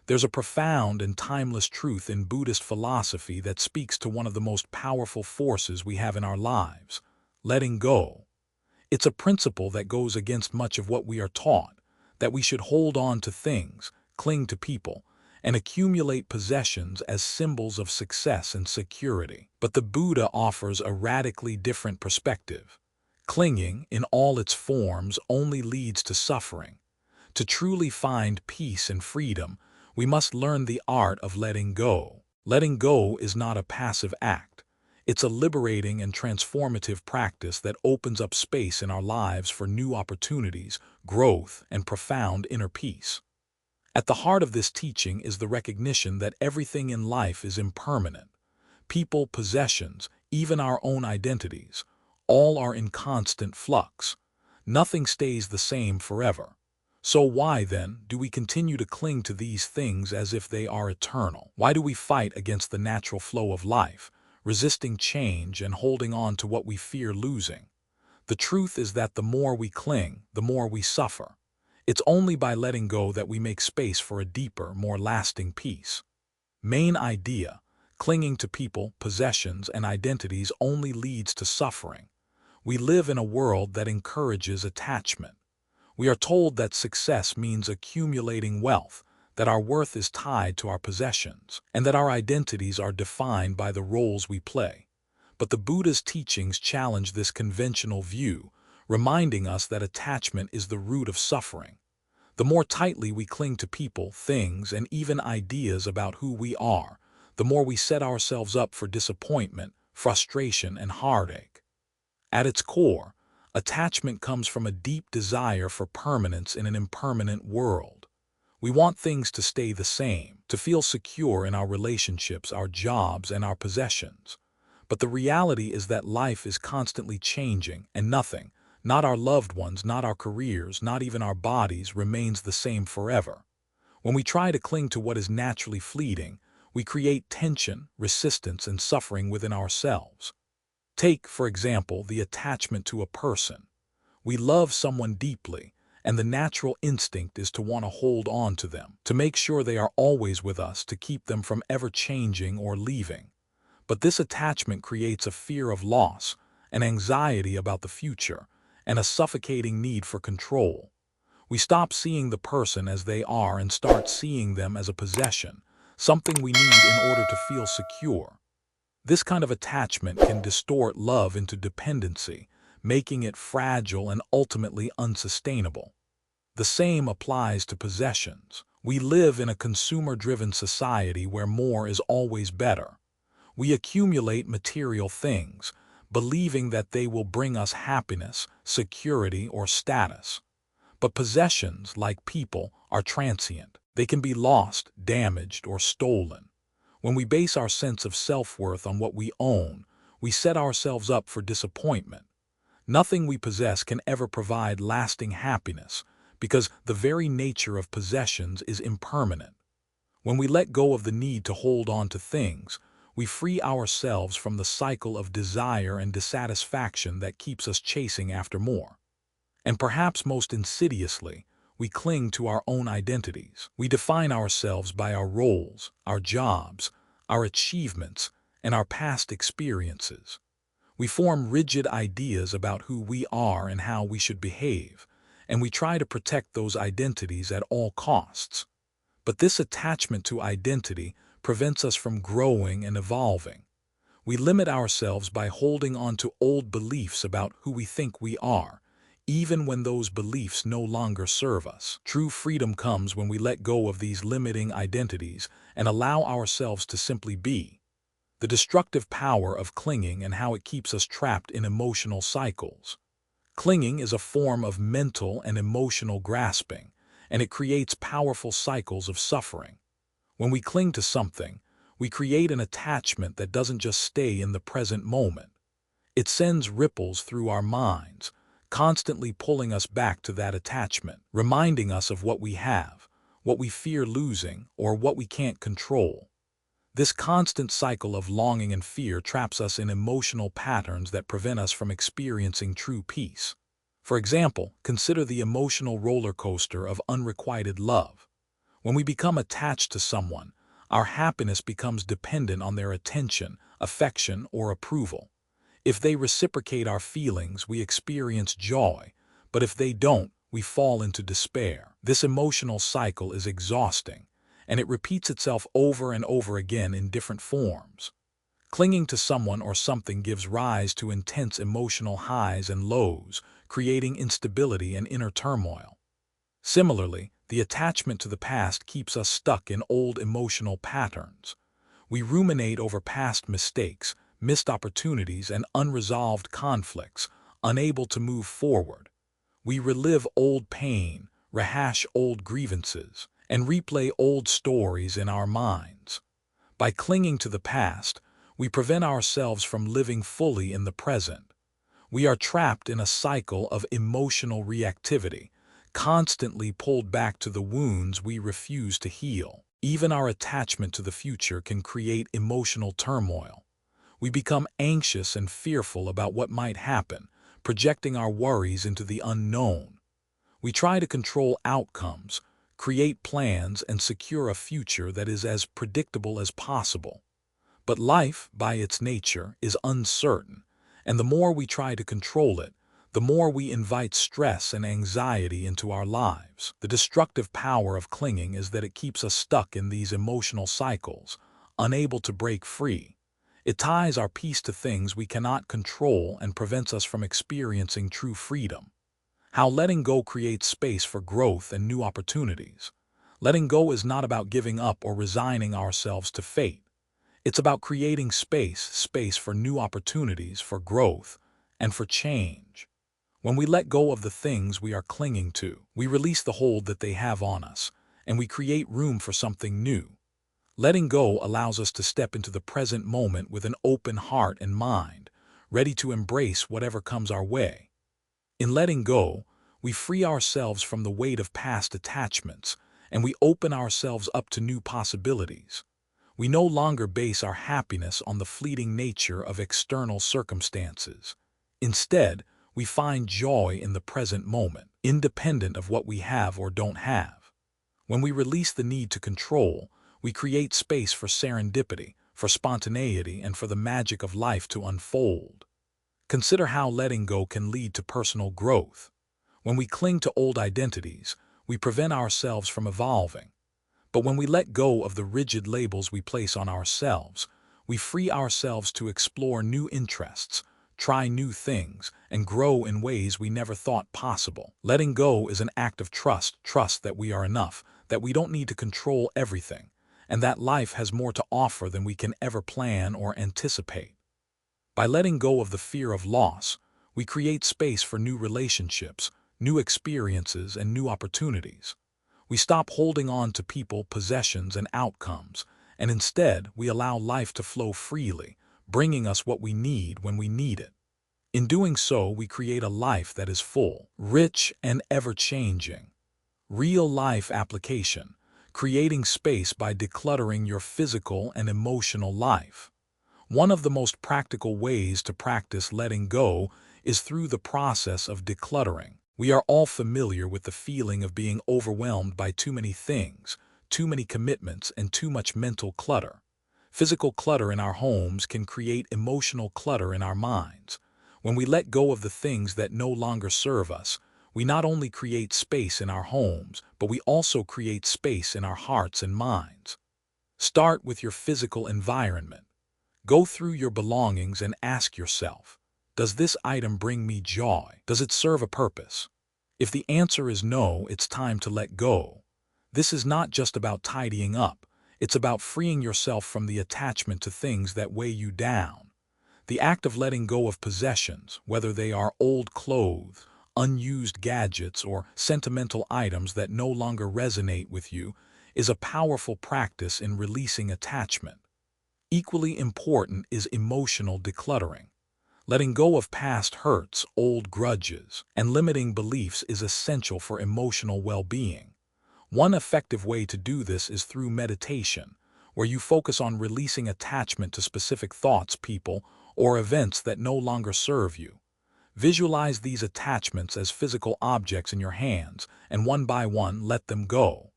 There's a profound and timeless truth in Buddhist philosophy that speaks to one of the most powerful forces we have in our lives: letting go. It's a principle that goes against much of what we are taught, that we should hold on to things, cling to people, and accumulate possessions as symbols of success and security. But the Buddha offers a radically different perspective. Clinging, in all its forms, only leads to suffering. To truly find peace and freedom, we must learn the art of letting go. Letting go is not a passive act. It's a liberating and transformative practice that opens up space in our lives for new opportunities, growth, and profound inner peace. At the heart of this teaching is the recognition that everything in life is impermanent. People, possessions, even our own identities, all are in constant flux. Nothing stays the same forever. So why, then, do we continue to cling to these things as if they are eternal? Why do we fight against the natural flow of life, resisting change and holding on to what we fear losing? The truth is that the more we cling, the more we suffer. It's only by letting go that we make space for a deeper, more lasting peace. Main idea: clinging to people, possessions, and identities only leads to suffering. We live in a world that encourages attachment. We are told that success means accumulating wealth, that our worth is tied to our possessions, and that our identities are defined by the roles we play. But the Buddha's teachings challenge this conventional view, reminding us that attachment is the root of suffering. The more tightly we cling to people, things, and even ideas about who we are, the more we set ourselves up for disappointment, frustration, and heartache. At its core, attachment comes from a deep desire for permanence in an impermanent world. We want things to stay the same, to feel secure in our relationships, our jobs, and our possessions. But the reality is that life is constantly changing, and nothing, not our loved ones, not our careers, not even our bodies, remains the same forever. When we try to cling to what is naturally fleeting, we create tension, resistance, and suffering within ourselves. Take, for example, the attachment to a person. We love someone deeply, and the natural instinct is to want to hold on to them, to make sure they are always with us, to keep them from ever changing or leaving. But this attachment creates a fear of loss, an anxiety about the future, and a suffocating need for control. We stop seeing the person as they are and start seeing them as a possession, something we need in order to feel secure. This kind of attachment can distort love into dependency, making it fragile and ultimately unsustainable. The same applies to possessions. We live in a consumer-driven society where more is always better. We accumulate material things, believing that they will bring us happiness, security, or status. But possessions, like people, are transient. They can be lost, damaged, or stolen. When we base our sense of self-worth on what we own, we set ourselves up for disappointment. Nothing we possess can ever provide lasting happiness, because the very nature of possessions is impermanent. When we let go of the need to hold on to things, we free ourselves from the cycle of desire and dissatisfaction that keeps us chasing after more. And perhaps most insidiously, we cling to our own identities. We define ourselves by our roles, our jobs, our achievements, and our past experiences. We form rigid ideas about who we are and how we should behave, and we try to protect those identities at all costs. But this attachment to identity prevents us from growing and evolving. We limit ourselves by holding on to old beliefs about who we think we are, even when those beliefs no longer serve us. True freedom comes when we let go of these limiting identities and allow ourselves to simply be. The destructive power of clinging and how it keeps us trapped in emotional cycles. Clinging is a form of mental and emotional grasping, and it creates powerful cycles of suffering. When we cling to something, we create an attachment that doesn't just stay in the present moment. It sends ripples through our minds, constantly pulling us back to that attachment, reminding us of what we have, what we fear losing, or what we can't control. This constant cycle of longing and fear traps us in emotional patterns that prevent us from experiencing true peace. For example, consider the emotional roller coaster of unrequited love. When we become attached to someone, our happiness becomes dependent on their attention, affection, or approval. If they reciprocate our feelings, we experience joy, but if they don't, we fall into despair. This emotional cycle is exhausting, and it repeats itself over and over again in different forms. Clinging to someone or something gives rise to intense emotional highs and lows, creating instability and inner turmoil. Similarly, the attachment to the past keeps us stuck in old emotional patterns. We ruminate over past mistakes, missed opportunities, and unresolved conflicts, unable to move forward. We relive old pain, rehash old grievances, and replay old stories in our minds. By clinging to the past, we prevent ourselves from living fully in the present. We are trapped in a cycle of emotional reactivity, constantly pulled back to the wounds we refuse to heal. Even our attachment to the future can create emotional turmoil. We become anxious and fearful about what might happen, projecting our worries into the unknown. We try to control outcomes, create plans, and secure a future that is as predictable as possible. But life, by its nature, is uncertain, and the more we try to control it, the more we invite stress and anxiety into our lives. The destructive power of clinging is that it keeps us stuck in these emotional cycles, unable to break free. It ties our peace to things we cannot control and prevents us from experiencing true freedom. How letting go creates space for growth and new opportunities. Letting go is not about giving up or resigning ourselves to fate. It's about creating space for new opportunities, for growth, and for change. When we let go of the things we are clinging to, we release the hold that they have on us, and we create room for something new. Letting go allows us to step into the present moment with an open heart and mind, ready to embrace whatever comes our way. In letting go, we free ourselves from the weight of past attachments, and we open ourselves up to new possibilities. We no longer base our happiness on the fleeting nature of external circumstances. Instead, we find joy in the present moment, independent of what we have or don't have. When we release the need to control, we create space for serendipity, for spontaneity, and for the magic of life to unfold. Consider how letting go can lead to personal growth. When we cling to old identities, we prevent ourselves from evolving. But when we let go of the rigid labels we place on ourselves, we free ourselves to explore new interests, try new things, and grow in ways we never thought possible. Letting go is an act of trust that we are enough, that we don't need to control everything, and that life has more to offer than we can ever plan or anticipate. By letting go of the fear of loss, we create space for new relationships, new experiences, and new opportunities. We stop holding on to people, possessions, and outcomes, and instead we allow life to flow freely, bringing us what we need when we need it. In doing so, we create a life that is full, rich, and ever-changing. Real-life application: creating space by decluttering your physical and emotional life. One of the most practical ways to practice letting go is through the process of decluttering. We are all familiar with the feeling of being overwhelmed by too many things, too many commitments, and too much mental clutter. Physical clutter in our homes can create emotional clutter in our minds. When we let go of the things that no longer serve us, we not only create space in our homes, but we also create space in our hearts and minds. Start with your physical environment. Go through your belongings and ask yourself, does this item bring me joy? Does it serve a purpose? If the answer is no, it's time to let go. This is not just about tidying up. It's about freeing yourself from the attachment to things that weigh you down. The act of letting go of possessions, whether they are old clothes, unused gadgets, or sentimental items that no longer resonate with you, is a powerful practice in releasing attachment. Equally important is emotional decluttering. Letting go of past hurts, old grudges, and limiting beliefs is essential for emotional well-being. One effective way to do this is through meditation, where you focus on releasing attachment to specific thoughts, people, or events that no longer serve you. Visualize these attachments as physical objects in your hands, and one by one let them go.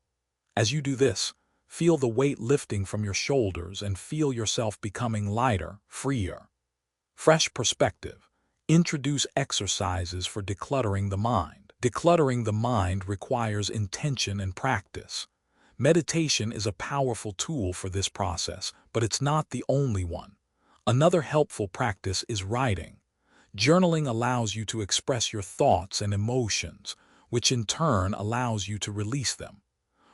As you do this, feel the weight lifting from your shoulders and feel yourself becoming lighter, freer. Fresh perspective. Introduce exercises for decluttering the mind. Decluttering the mind requires intention and practice. Meditation is a powerful tool for this process, but it's not the only one. Another helpful practice is writing. Journaling allows you to express your thoughts and emotions, which in turn allows you to release them.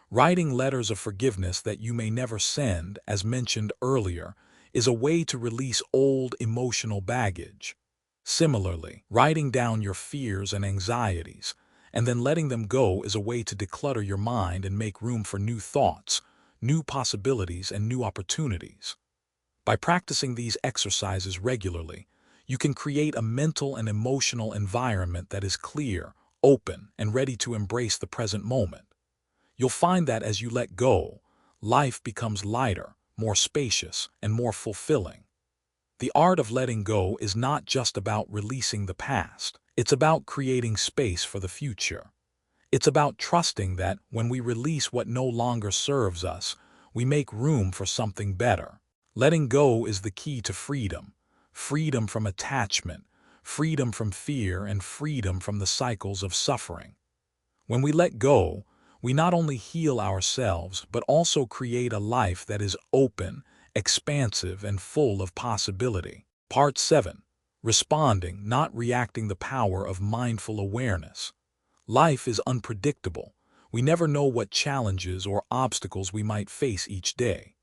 Writing letters of forgiveness that you may never send, as mentioned earlier, is a way to release old emotional baggage. Similarly, writing down your fears and anxieties, and then letting them go is a way to declutter your mind and make room for new thoughts, new possibilities, and new opportunities. By practicing these exercises regularly, you can create a mental and emotional environment that is clear, open, and ready to embrace the present moment. You'll find that as you let go, life becomes lighter, more spacious, and more fulfilling. The art of letting go is not just about releasing the past. It's about creating space for the future. It's about trusting that when we release what no longer serves us, we make room for something better. Letting go is the key to freedom. Freedom from attachment, freedom from fear, and freedom from the cycles of suffering. When we let go, we not only heal ourselves, but also create a life that is open, expansive, and full of possibility. Part 7. Responding, not reacting. The power of mindful awareness. Life is unpredictable. We never know what challenges or obstacles we might face each day.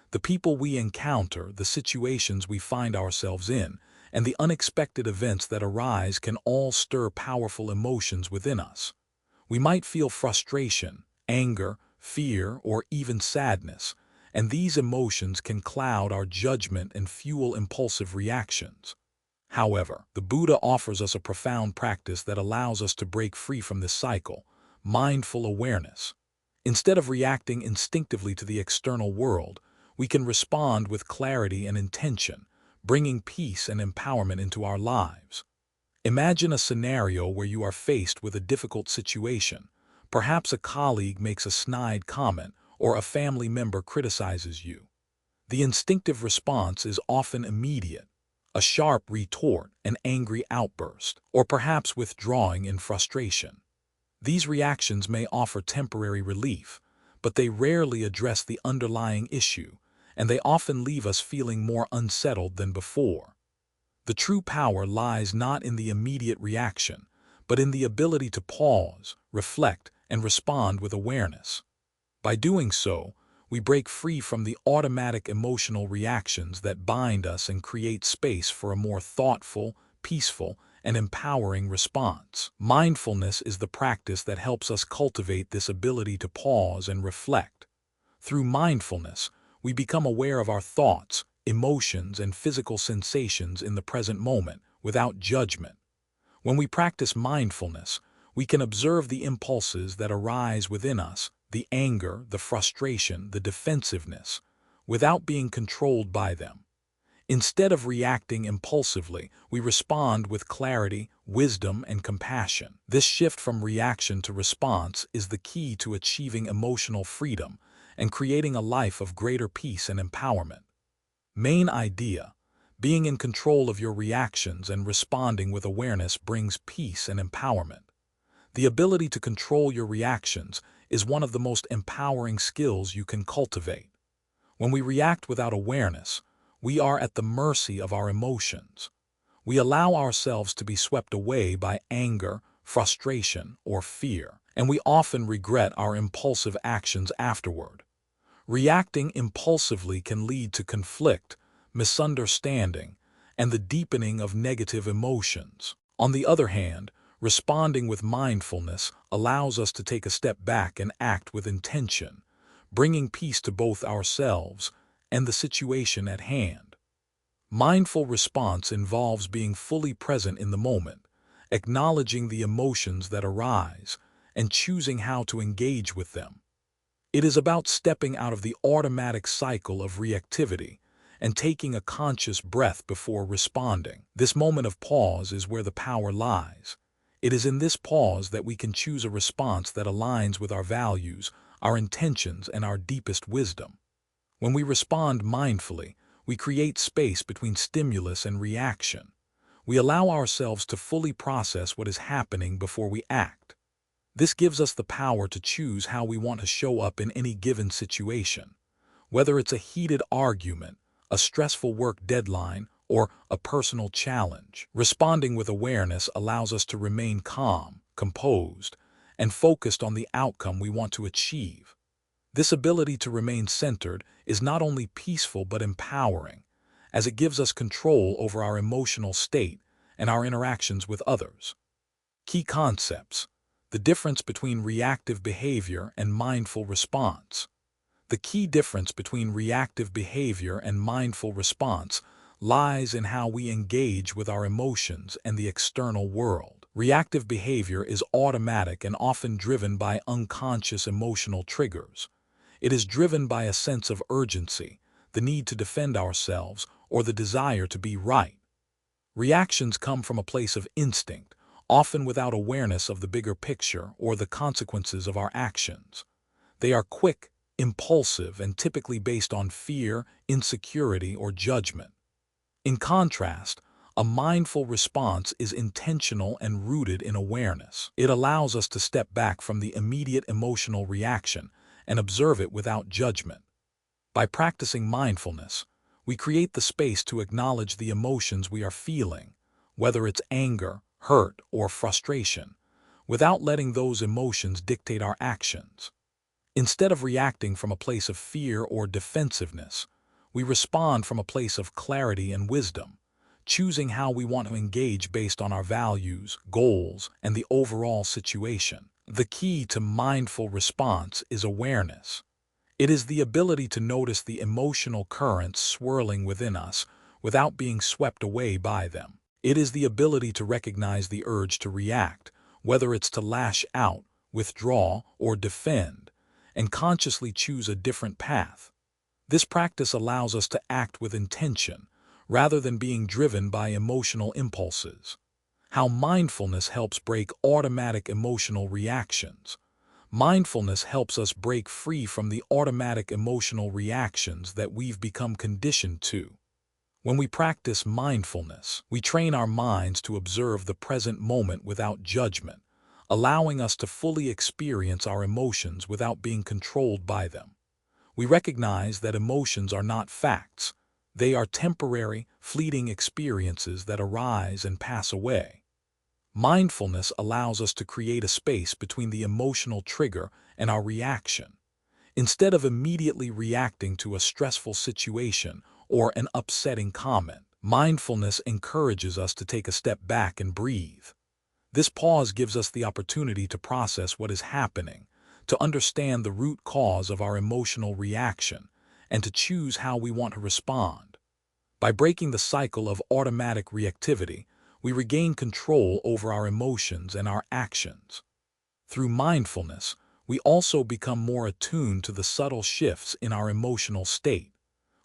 The people we encounter, the situations we find ourselves in, and the unexpected events that arise can all stir powerful emotions within us. We might feel frustration, anger, fear, or even sadness, and these emotions can cloud our judgment and fuel impulsive reactions. However, the Buddha offers us a profound practice that allows us to break free from this cycle: mindful awareness. Instead of reacting instinctively to the external world, we can respond with clarity and intention, bringing peace and empowerment into our lives. Imagine a scenario where you are faced with a difficult situation. Perhaps a colleague makes a snide comment or a family member criticizes you. The instinctive response is often immediate, a sharp retort, an angry outburst, or perhaps withdrawing in frustration. These reactions may offer temporary relief, but they rarely address the underlying issue, and they often leave us feeling more unsettled than before. The true power lies not in the immediate reaction, but in the ability to pause, reflect, and respond with awareness. By doing so, we break free from the automatic emotional reactions that bind us and create space for a more thoughtful, peaceful, and empowering response. Mindfulness is the practice that helps us cultivate this ability to pause and reflect. Through mindfulness, we become aware of our thoughts, emotions, and physical sensations in the present moment without judgment. When we practice mindfulness, we can observe the impulses that arise within us, the anger, the frustration, the defensiveness, without being controlled by them. Instead of reacting impulsively, we respond with clarity, wisdom, and compassion. This shift from reaction to response is the key to achieving emotional freedom and creating a life of greater peace and empowerment. Main idea: being in control of your reactions and responding with awareness brings peace and empowerment. The ability to control your reactions is one of the most empowering skills you can cultivate. When we react without awareness, we are at the mercy of our emotions. We allow ourselves to be swept away by anger, frustration, or fear, and we often regret our impulsive actions afterward. Reacting impulsively can lead to conflict, misunderstanding, and the deepening of negative emotions. On the other hand, responding with mindfulness allows us to take a step back and act with intention, bringing peace to both ourselves and the situation at hand. Mindful response involves being fully present in the moment, acknowledging the emotions that arise, and choosing how to engage with them. It is about stepping out of the automatic cycle of reactivity and taking a conscious breath before responding. This moment of pause is where the power lies. It is in this pause that we can choose a response that aligns with our values, our intentions, and our deepest wisdom. When we respond mindfully, we create space between stimulus and reaction. We allow ourselves to fully process what is happening before we act. This gives us the power to choose how we want to show up in any given situation. Whether it's a heated argument, a stressful work deadline, or a personal challenge, responding with awareness allows us to remain calm, composed, and focused on the outcome we want to achieve. This ability to remain centered is not only peaceful but empowering, as it gives us control over our emotional state and our interactions with others. Key concepts: the difference between reactive behavior and mindful response. The key difference between reactive behavior and mindful response lies in how we engage with our emotions and the external world. Reactive behavior is automatic and often driven by unconscious emotional triggers. It is driven by a sense of urgency, the need to defend ourselves, or the desire to be right. Reactions come from a place of instinct, often without awareness of the bigger picture or the consequences of our actions. They are quick, impulsive, and typically based on fear, insecurity, or judgment. In contrast, a mindful response is intentional and rooted in awareness. It allows us to step back from the immediate emotional reaction and observe it without judgment. By practicing mindfulness, we create the space to acknowledge the emotions we are feeling, whether it's anger, hurt, or frustration, without letting those emotions dictate our actions. Instead of reacting from a place of fear or defensiveness, we respond from a place of clarity and wisdom, choosing how we want to engage based on our values, goals, and the overall situation. The key to mindful response is awareness. It is the ability to notice the emotional currents swirling within us without being swept away by them. It is the ability to recognize the urge to react, whether it's to lash out, withdraw, or defend, and consciously choose a different path. This practice allows us to act with intention, rather than being driven by emotional impulses. How mindfulness helps break automatic emotional reactions. Mindfulness helps us break free from the automatic emotional reactions that we've become conditioned to. When we practice mindfulness, we train our minds to observe the present moment without judgment, allowing us to fully experience our emotions without being controlled by them. We recognize that emotions are not facts. They are temporary, fleeting experiences that arise and pass away. Mindfulness allows us to create a space between the emotional trigger and our reaction. Instead of immediately reacting to a stressful situation or an upsetting comment, mindfulness encourages us to take a step back and breathe. This pause gives us the opportunity to process what is happening, to understand the root cause of our emotional reaction, and to choose how we want to respond. By breaking the cycle of automatic reactivity, we regain control over our emotions and our actions. Through mindfulness, we also become more attuned to the subtle shifts in our emotional state.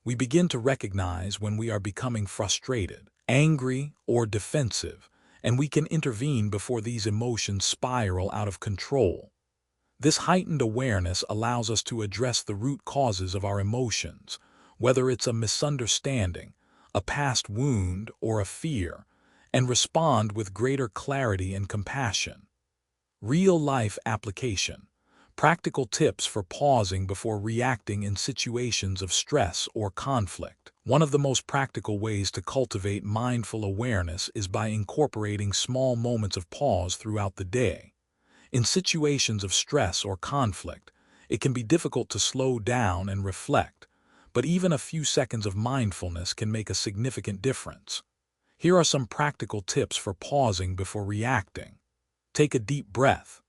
We begin to recognize when we are becoming frustrated, angry, or defensive, and we can intervene before these emotions spiral out of control. This heightened awareness allows us to address the root causes of our emotions, whether it's a misunderstanding, a past wound, or a fear, and respond with greater clarity and compassion. Real-life application. Practical tips for pausing before reacting in situations of stress or conflict. One of the most practical ways to cultivate mindful awareness is by incorporating small moments of pause throughout the day. In situations of stress or conflict, it can be difficult to slow down and reflect, but even a few seconds of mindfulness can make a significant difference. Here are some practical tips for pausing before reacting. Take a deep breath.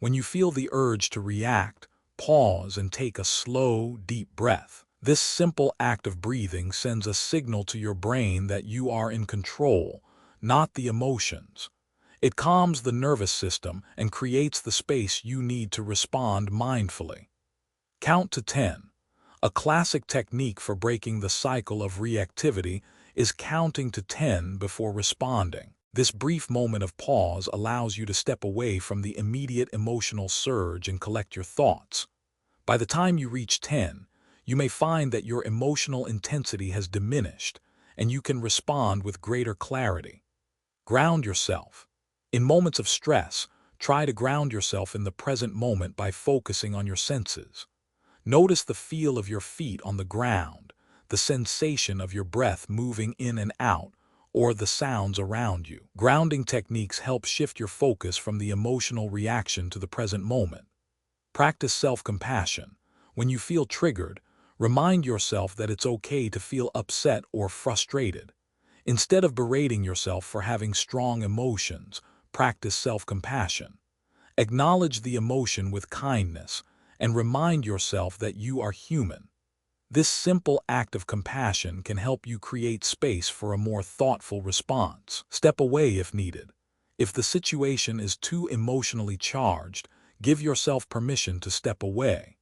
When you feel the urge to react, pause and take a slow, deep breath. This simple act of breathing sends a signal to your brain that you are in control, not the emotions. It calms the nervous system and creates the space you need to respond mindfully. Count to 10. A classic technique for breaking the cycle of reactivity is counting to 10 before responding. This brief moment of pause allows you to step away from the immediate emotional surge and collect your thoughts. By the time you reach 10, you may find that your emotional intensity has diminished, and you can respond with greater clarity. Ground yourself. In moments of stress, try to ground yourself in the present moment by focusing on your senses. Notice the feel of your feet on the ground, the sensation of your breath moving in and out, or the sounds around you. Grounding techniques help shift your focus from the emotional reaction to the present moment. Practice self-compassion. When you feel triggered, remind yourself that it's okay to feel upset or frustrated. Instead of berating yourself for having strong emotions, practice self-compassion. Acknowledge the emotion with kindness and remind yourself that you are human. This simple act of compassion can help you create space for a more thoughtful response. Step away if needed. If the situation is too emotionally charged, give yourself permission to step away.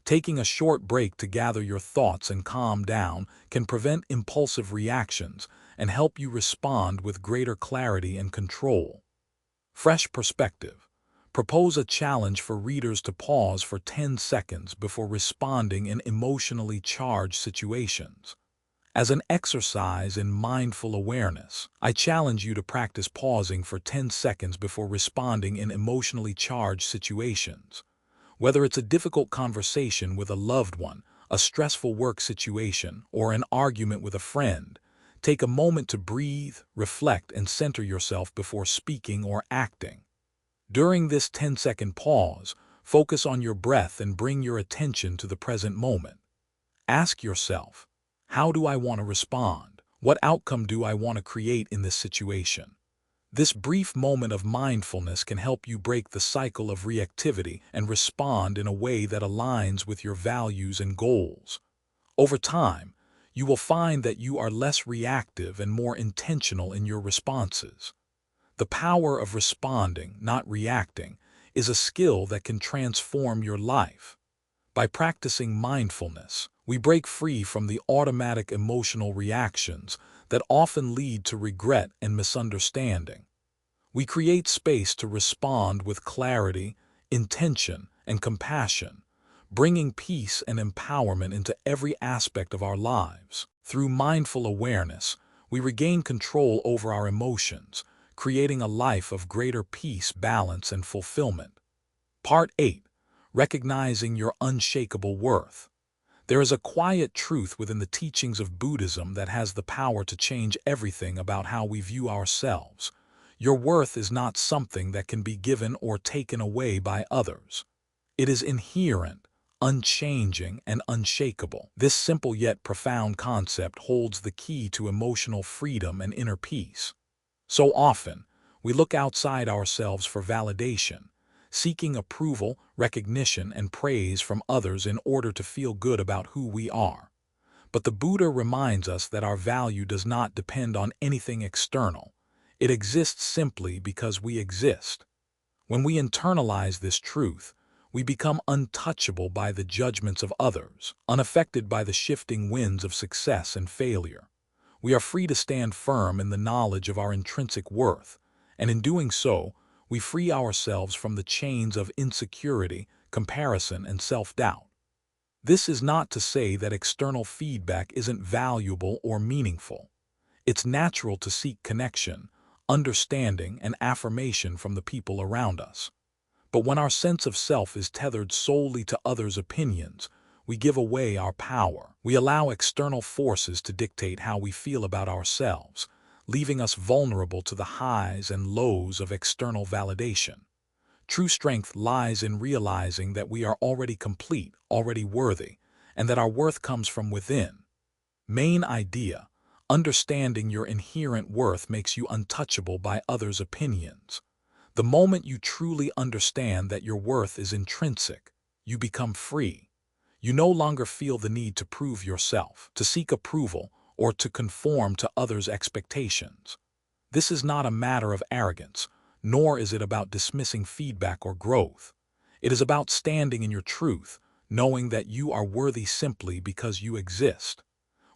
Taking a short break to gather your thoughts and calm down can prevent impulsive reactions and help you respond with greater clarity and control. Fresh perspective. Propose a challenge for readers to pause for 10 seconds before responding in emotionally charged situations. As an exercise in mindful awareness, I challenge you to practice pausing for 10 seconds before responding in emotionally charged situations. Whether it's a difficult conversation with a loved one, a stressful work situation, or an argument with a friend, take a moment to breathe, reflect, and center yourself before speaking or acting. During this 10-second pause, focus on your breath and bring your attention to the present moment. Ask yourself, how do I want to respond? What outcome do I want to create in this situation? This brief moment of mindfulness can help you break the cycle of reactivity and respond in a way that aligns with your values and goals. Over time, you will find that you are less reactive and more intentional in your responses. The power of responding, not reacting, is a skill that can transform your life. By practicing mindfulness, We break free from the automatic emotional reactions that often lead to regret and misunderstanding. We create space to respond with clarity, intention, and compassion, bringing peace and empowerment into every aspect of our lives. Through mindful awareness, we regain control over our emotions, creating a life of greater peace, balance, and fulfillment. Part 8. Recognizing your unshakable worth. There is a quiet truth within the teachings of Buddhism that has the power to change everything about how we view ourselves. Your worth is not something that can be given or taken away by others. It is inherent, unchanging, and unshakable. This simple yet profound concept holds the key to emotional freedom and inner peace. So often, we look outside ourselves for validation, seeking approval, recognition, and praise from others in order to feel good about who we are. But the Buddha reminds us that our value does not depend on anything external. It exists simply because we exist. When we internalize this truth, we become untouchable by the judgments of others, unaffected by the shifting winds of success and failure. We are free to stand firm in the knowledge of our intrinsic worth, and in doing so, we free ourselves from the chains of insecurity, comparison, and self-doubt. This is not to say that external feedback isn't valuable or meaningful. It's natural to seek connection, understanding, and affirmation from the people around us. But when our sense of self is tethered solely to others' opinions, we give away our power. We allow external forces to dictate how we feel about ourselves, leaving us vulnerable to the highs and lows of external validation. True strength lies in realizing that we are already complete, already worthy, and that our worth comes from within. Main idea: understanding your inherent worth makes you untouchable by others' opinions. The moment you truly understand that your worth is intrinsic, you become free. You no longer feel the need to prove yourself, to seek approval, or to conform to others' expectations. This is not a matter of arrogance, nor is it about dismissing feedback or growth. It is about standing in your truth, knowing that you are worthy simply because you exist.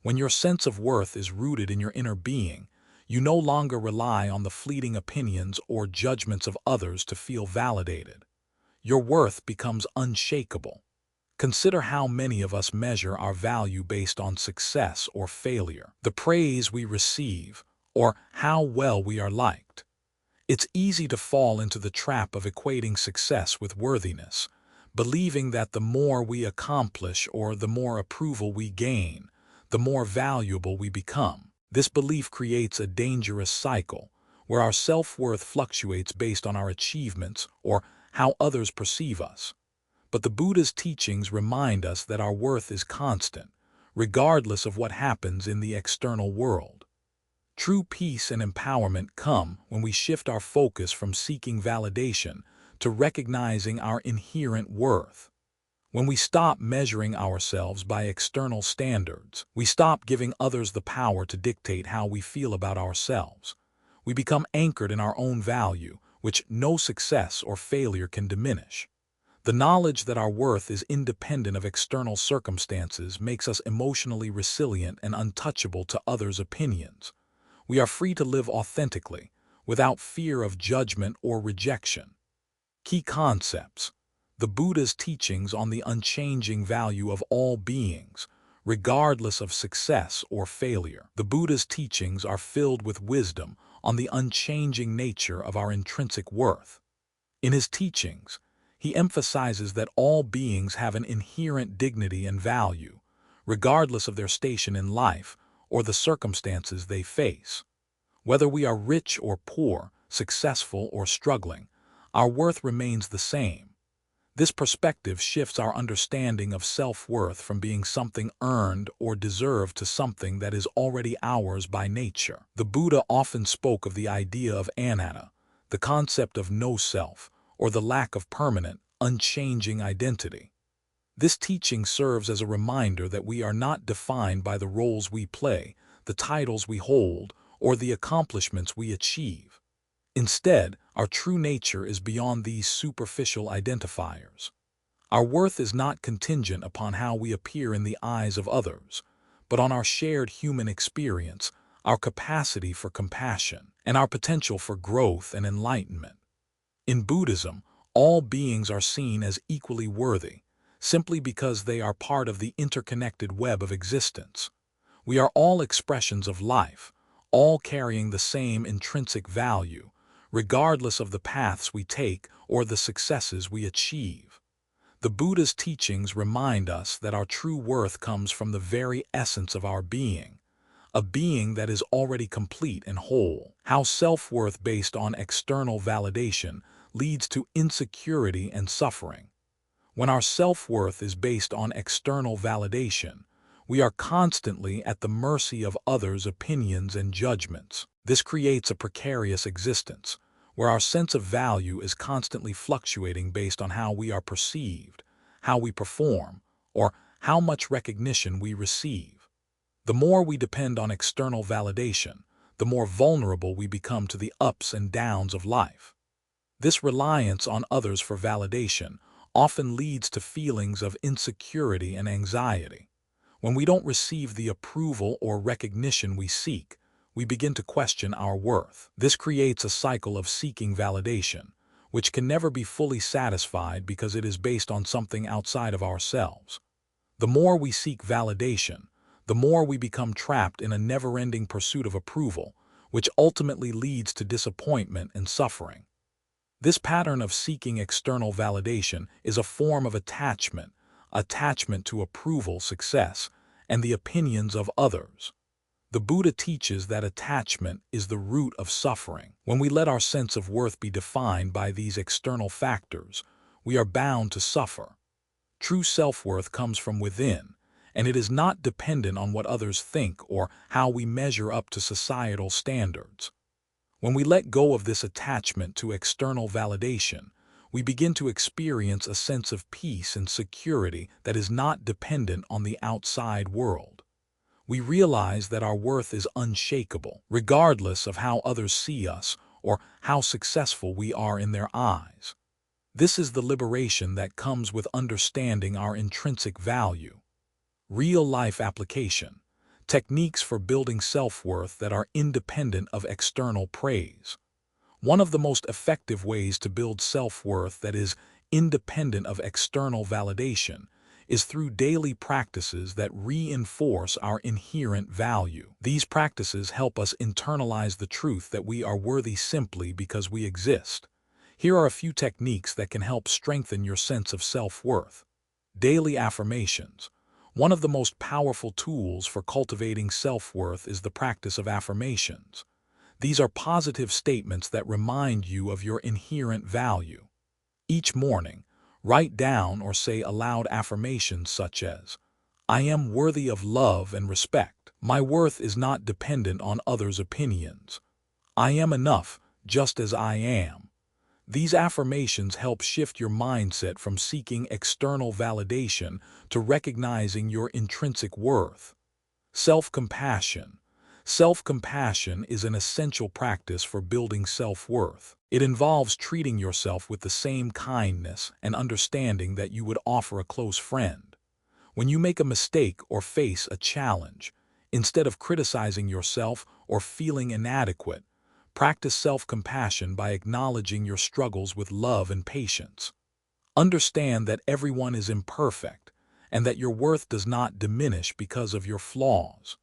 When your sense of worth is rooted in your inner being, you no longer rely on the fleeting opinions or judgments of others to feel validated. Your worth becomes unshakable. Consider how many of us measure our value based on success or failure, the praise we receive, or how well we are liked. It's easy to fall into the trap of equating success with worthiness, believing that the more we accomplish or the more approval we gain, the more valuable we become. This belief creates a dangerous cycle, where our self-worth fluctuates based on our achievements or how others perceive us. But the Buddha's teachings remind us that our worth is constant, regardless of what happens in the external world. True peace and empowerment come when we shift our focus from seeking validation to recognizing our inherent worth. When we stop measuring ourselves by external standards, we stop giving others the power to dictate how we feel about ourselves. We become anchored in our own value, which no success or failure can diminish. The knowledge that our worth is independent of external circumstances makes us emotionally resilient and untouchable to others' opinions. We are free to live authentically, without fear of judgment or rejection. Key concepts: the Buddha's teachings on the unchanging value of all beings, regardless of success or failure. The Buddha's teachings are filled with wisdom on the unchanging nature of our intrinsic worth. In his teachings, he emphasizes that all beings have an inherent dignity and value, regardless of their station in life or the circumstances they face. Whether we are rich or poor, successful or struggling, our worth remains the same. This perspective shifts our understanding of self-worth from being something earned or deserved to something that is already ours by nature. The Buddha often spoke of the idea of anatta, the concept of no self, or the lack of permanent, unchanging identity. This teaching serves as a reminder that we are not defined by the roles we play, the titles we hold, or the accomplishments we achieve. Instead, our true nature is beyond these superficial identifiers. Our worth is not contingent upon how we appear in the eyes of others, but on our shared human experience, our capacity for compassion, and our potential for growth and enlightenment. In Buddhism, all beings are seen as equally worthy, simply because they are part of the interconnected web of existence. We are all expressions of life, all carrying the same intrinsic value, regardless of the paths we take or the successes we achieve. The Buddha's teachings remind us that our true worth comes from the very essence of our being, a being that is already complete and whole. How self-worth based on external validation leads to insecurity and suffering. When our self-worth is based on external validation, we are constantly at the mercy of others' opinions and judgments. This creates a precarious existence, where our sense of value is constantly fluctuating based on how we are perceived, how we perform, or how much recognition we receive. The more we depend on external validation, the more vulnerable we become to the ups and downs of life. This reliance on others for validation often leads to feelings of insecurity and anxiety. When we don't receive the approval or recognition we seek, we begin to question our worth. This creates a cycle of seeking validation, which can never be fully satisfied because it is based on something outside of ourselves. The more we seek validation, the more we become trapped in a never-ending pursuit of approval, which ultimately leads to disappointment and suffering. This pattern of seeking external validation is a form of attachment to approval, success, and the opinions of others. The Buddha teaches that attachment is the root of suffering. When we let our sense of worth be defined by these external factors, we are bound to suffer. True self-worth comes from within, and it is not dependent on what others think or how we measure up to societal standards. When we let go of this attachment to external validation, we begin to experience a sense of peace and security that is not dependent on the outside world. We realize that our worth is unshakable, regardless of how others see us or how successful we are in their eyes. This is the liberation that comes with understanding our intrinsic value. Real-life application. Techniques for building self-worth that are independent of external praise. One of the most effective ways to build self-worth that is independent of external validation is through daily practices that reinforce our inherent value. These practices help us internalize the truth that we are worthy simply because we exist. Here are a few techniques that can help strengthen your sense of self-worth. Daily affirmations. One of the most powerful tools for cultivating self-worth is the practice of affirmations. These are positive statements that remind you of your inherent value. Each morning, write down or say aloud affirmations such as, "I am worthy of love and respect. My worth is not dependent on others' opinions. I am enough just as I am." These affirmations help shift your mindset from seeking external validation to recognizing your intrinsic worth. Self-compassion. Self-compassion is an essential practice for building self-worth. It involves treating yourself with the same kindness and understanding that you would offer a close friend. When you make a mistake or face a challenge, instead of criticizing yourself or feeling inadequate, practice self-compassion by acknowledging your struggles with love and patience. Understand that everyone is imperfect and that your worth does not diminish because of your flaws.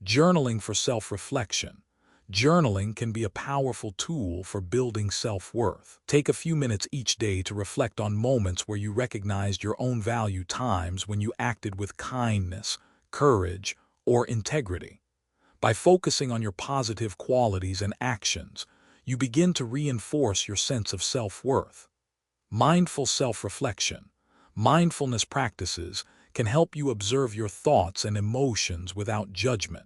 Journaling for self-reflection. Journaling can be a powerful tool for building self-worth. Take a few minutes each day to reflect on moments where you recognized your own value, times when you acted with kindness, courage, or integrity. By focusing on your positive qualities and actions, you begin to reinforce your sense of self-worth. Mindful self-reflection. Mindfulness practices can help you observe your thoughts and emotions without judgment.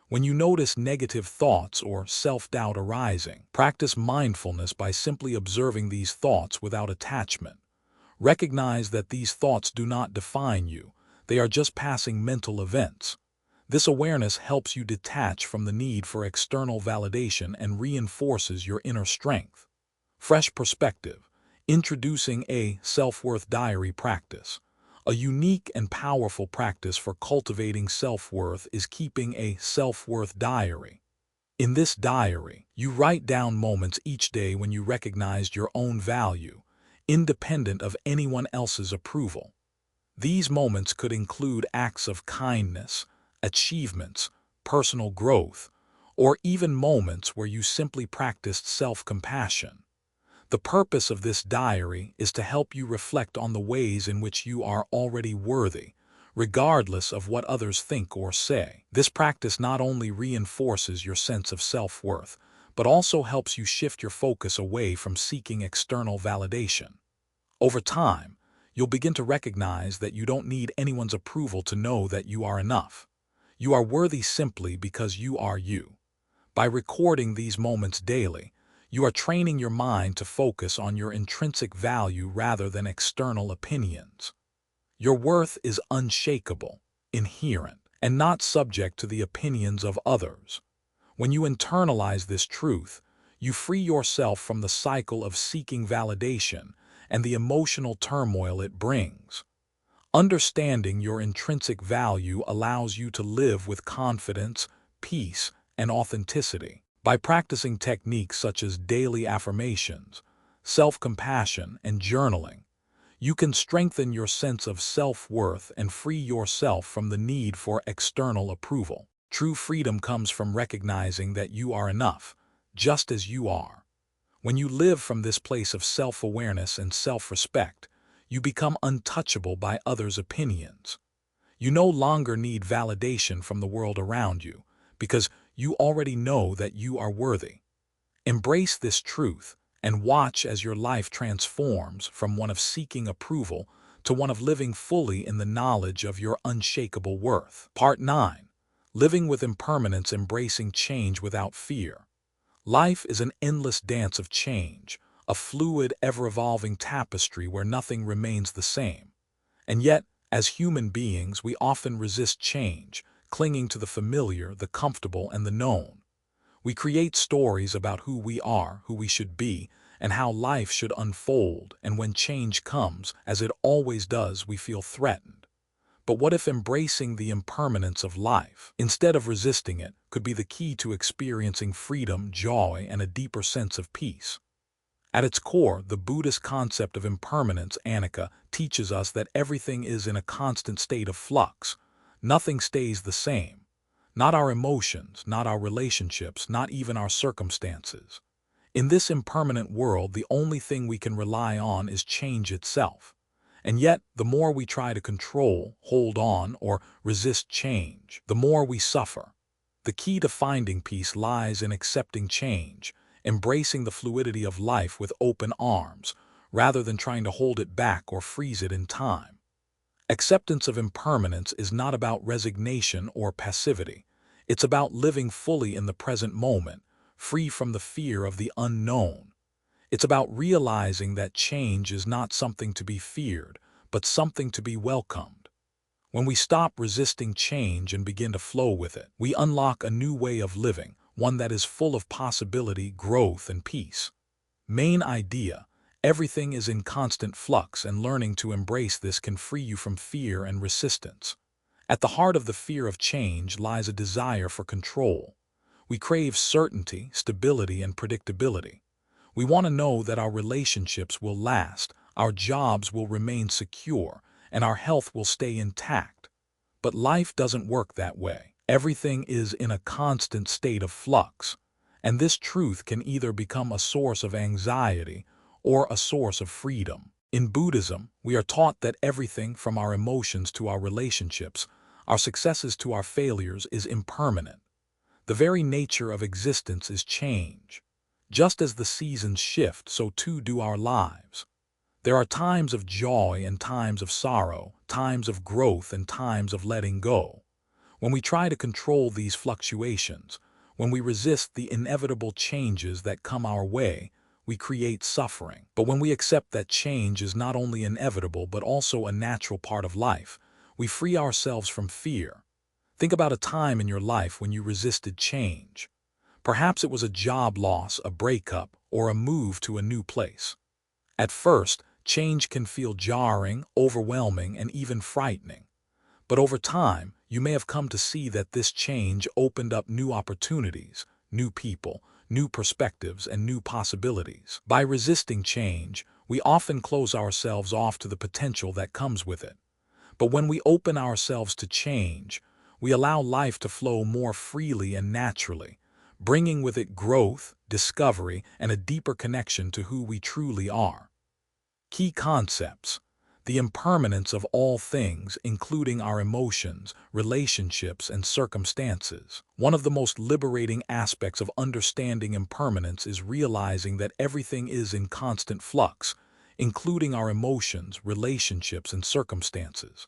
When you notice negative thoughts or self-doubt arising, practice mindfulness by simply observing these thoughts without attachment. Recognize that these thoughts do not define you, they are just passing mental events. This awareness helps you detach from the need for external validation and reinforces your inner strength. Fresh perspective. Introducing a self-worth diary practice. A unique and powerful practice for cultivating self-worth is keeping a self-worth diary. In this diary, you write down moments each day when you recognized your own value, independent of anyone else's approval. These moments could include acts of kindness, achievements, personal growth, or even moments where you simply practiced self-compassion. The purpose of this diary is to help you reflect on the ways in which you are already worthy, regardless of what others think or say. This practice not only reinforces your sense of self-worth, but also helps you shift your focus away from seeking external validation. Over time, you'll begin to recognize that you don't need anyone's approval to know that you are enough. You are worthy simply because you are you. By recording these moments daily, you are training your mind to focus on your intrinsic value rather than external opinions. Your worth is unshakable, inherent, and not subject to the opinions of others. When you internalize this truth, you free yourself from the cycle of seeking validation and the emotional turmoil it brings. Understanding your intrinsic value allows you to live with confidence, peace, and authenticity. By practicing techniques such as daily affirmations, self-compassion, and journaling, you can strengthen your sense of self-worth and free yourself from the need for external approval. True freedom comes from recognizing that you are enough, just as you are. When you live from this place of self-awareness and self-respect, you become untouchable by others' opinions. You no longer need validation from the world around you, because you already know that you are worthy. Embrace this truth and watch as your life transforms from one of seeking approval to one of living fully in the knowledge of your unshakable worth. Part 9. Living with Impermanence, Embracing Change Without Fear. Life is an endless dance of change, a fluid, ever-evolving tapestry where nothing remains the same. And yet, as human beings, we often resist change, clinging to the familiar, the comfortable, and the known. We create stories about who we are, who we should be, and how life should unfold, and when change comes, as it always does, we feel threatened. But what if embracing the impermanence of life, instead of resisting it, could be the key to experiencing freedom, joy, and a deeper sense of peace? At its core, the Buddhist concept of impermanence, anicca, teaches us that everything is in a constant state of flux. Nothing stays the same. Not our emotions, not our relationships, not even our circumstances. In this impermanent world, the only thing we can rely on is change itself. And yet, the more we try to control, hold on, or resist change, the more we suffer. The key to finding peace lies in accepting change, embracing the fluidity of life with open arms, rather than trying to hold it back or freeze it in time. Acceptance of impermanence is not about resignation or passivity. It's about living fully in the present moment, free from the fear of the unknown. It's about realizing that change is not something to be feared, but something to be welcomed. When we stop resisting change and begin to flow with it, we unlock a new way of living, one that is full of possibility, growth, and peace. Main idea: everything is in constant flux, and learning to embrace this can free you from fear and resistance. At the heart of the fear of change lies a desire for control. We crave certainty, stability, and predictability. We want to know that our relationships will last, our jobs will remain secure, and our health will stay intact. But life doesn't work that way. Everything is in a constant state of flux, and this truth can either become a source of anxiety or a source of freedom. In Buddhism, we are taught that everything from our emotions to our relationships, our successes to our failures, is impermanent. The very nature of existence is change. Just as the seasons shift, so too do our lives. There are times of joy and times of sorrow, times of growth and times of letting go. When we try to control these fluctuations, when we resist the inevitable changes that come our way, we create suffering. But when we accept that change is not only inevitable but also a natural part of life, we free ourselves from fear. Think about a time in your life when you resisted change. Perhaps it was a job loss, a breakup, or a move to a new place. At first, change can feel jarring, overwhelming, and even frightening. But over time, you may have come to see that this change opened up new opportunities, new people, new perspectives, and new possibilities. By resisting change, we often close ourselves off to the potential that comes with it. But when we open ourselves to change, we allow life to flow more freely and naturally, bringing with it growth, discovery, and a deeper connection to who we truly are. Key concepts: the impermanence of all things, including our emotions, relationships, and circumstances. One of the most liberating aspects of understanding impermanence is realizing that everything is in constant flux, including our emotions, relationships, and circumstances.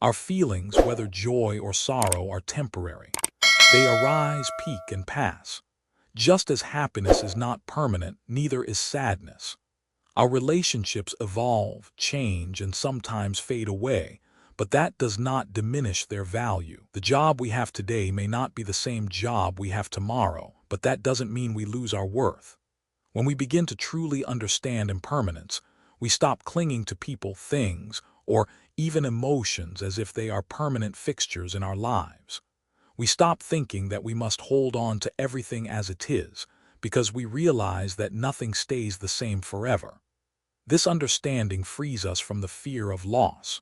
Our feelings, whether joy or sorrow, are temporary. They arise, peak, and pass. Just as happiness is not permanent, neither is sadness. Our relationships evolve, change, and sometimes fade away, but that does not diminish their value. The job we have today may not be the same job we have tomorrow, but that doesn't mean we lose our worth. When we begin to truly understand impermanence, we stop clinging to people, things, or even emotions as if they are permanent fixtures in our lives. We stop thinking that we must hold on to everything as it is, because we realize that nothing stays the same forever. This understanding frees us from the fear of loss.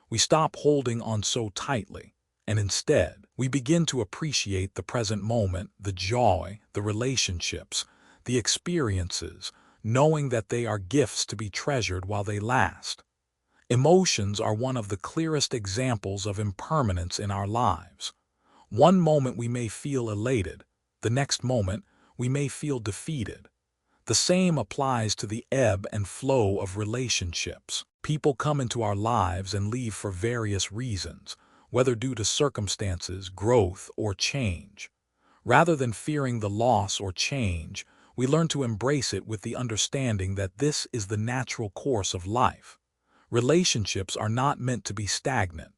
We stop holding on so tightly, and instead, we begin to appreciate the present moment, the joy, the relationships, the experiences, knowing that they are gifts to be treasured while they last. Emotions are one of the clearest examples of impermanence in our lives. One moment we may feel elated, the next moment we may feel defeated. The same applies to the ebb and flow of relationships. People come into our lives and leave for various reasons, whether due to circumstances, growth, or change. Rather than fearing the loss or change, we learn to embrace it with the understanding that this is the natural course of life. Relationships are not meant to be stagnant.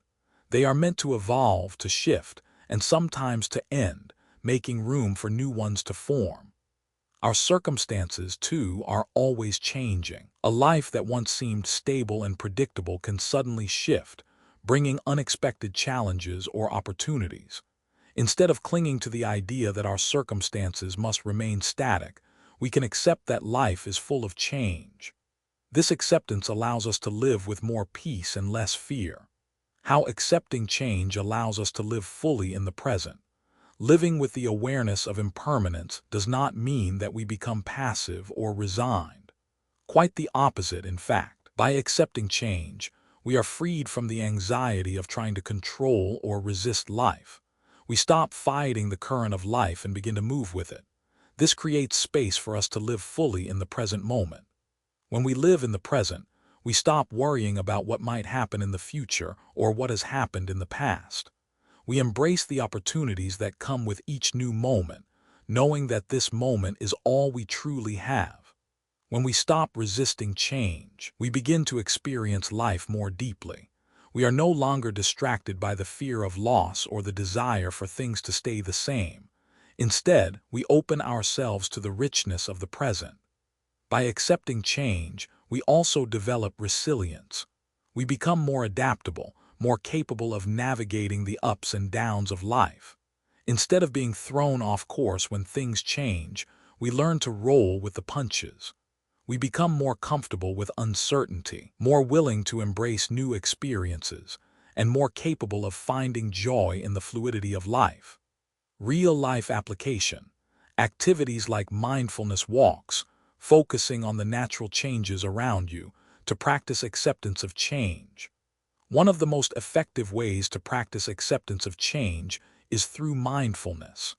They are meant to evolve, to shift, and sometimes to end, making room for new ones to form. Our circumstances, too, are always changing. A life that once seemed stable and predictable can suddenly shift, bringing unexpected challenges or opportunities. Instead of clinging to the idea that our circumstances must remain static, we can accept that life is full of change. This acceptance allows us to live with more peace and less fear. How accepting change allows us to live fully in the present. Living with the awareness of impermanence does not mean that we become passive or resigned. Quite the opposite, in fact. By accepting change, we are freed from the anxiety of trying to control or resist life. We stop fighting the current of life and begin to move with it. This creates space for us to live fully in the present moment. When we live in the present, we stop worrying about what might happen in the future or what has happened in the past. We embrace the opportunities that come with each new moment, knowing that this moment is all we truly have. When we stop resisting change, we begin to experience life more deeply. We are no longer distracted by the fear of loss or the desire for things to stay the same. Instead, we open ourselves to the richness of the present. By accepting change, we also develop resilience. We become more adaptable, more capable of navigating the ups and downs of life. Instead of being thrown off course when things change, we learn to roll with the punches. We become more comfortable with uncertainty, more willing to embrace new experiences, and more capable of finding joy in the fluidity of life. Real-life application. Activities like mindfulness walks, focusing on the natural changes around you, to practice acceptance of change. One of the most effective ways to practice acceptance of change is through mindfulness.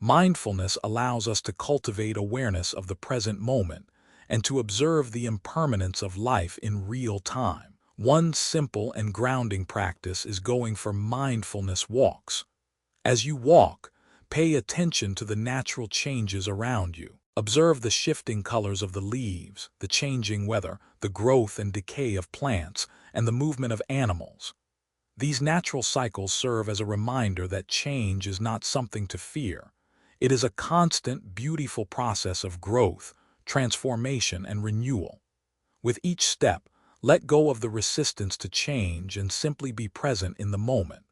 Mindfulness allows us to cultivate awareness of the present moment and to observe the impermanence of life in real time. One simple and grounding practice is going for mindfulness walks. As you walk, pay attention to the natural changes around you. Observe the shifting colors of the leaves, the changing weather, the growth and decay of plants, and the movement of animals. These natural cycles serve as a reminder that change is not something to fear. It is a constant, beautiful process of growth, transformation, and renewal. With each step, let go of the resistance to change and simply be present in the moment.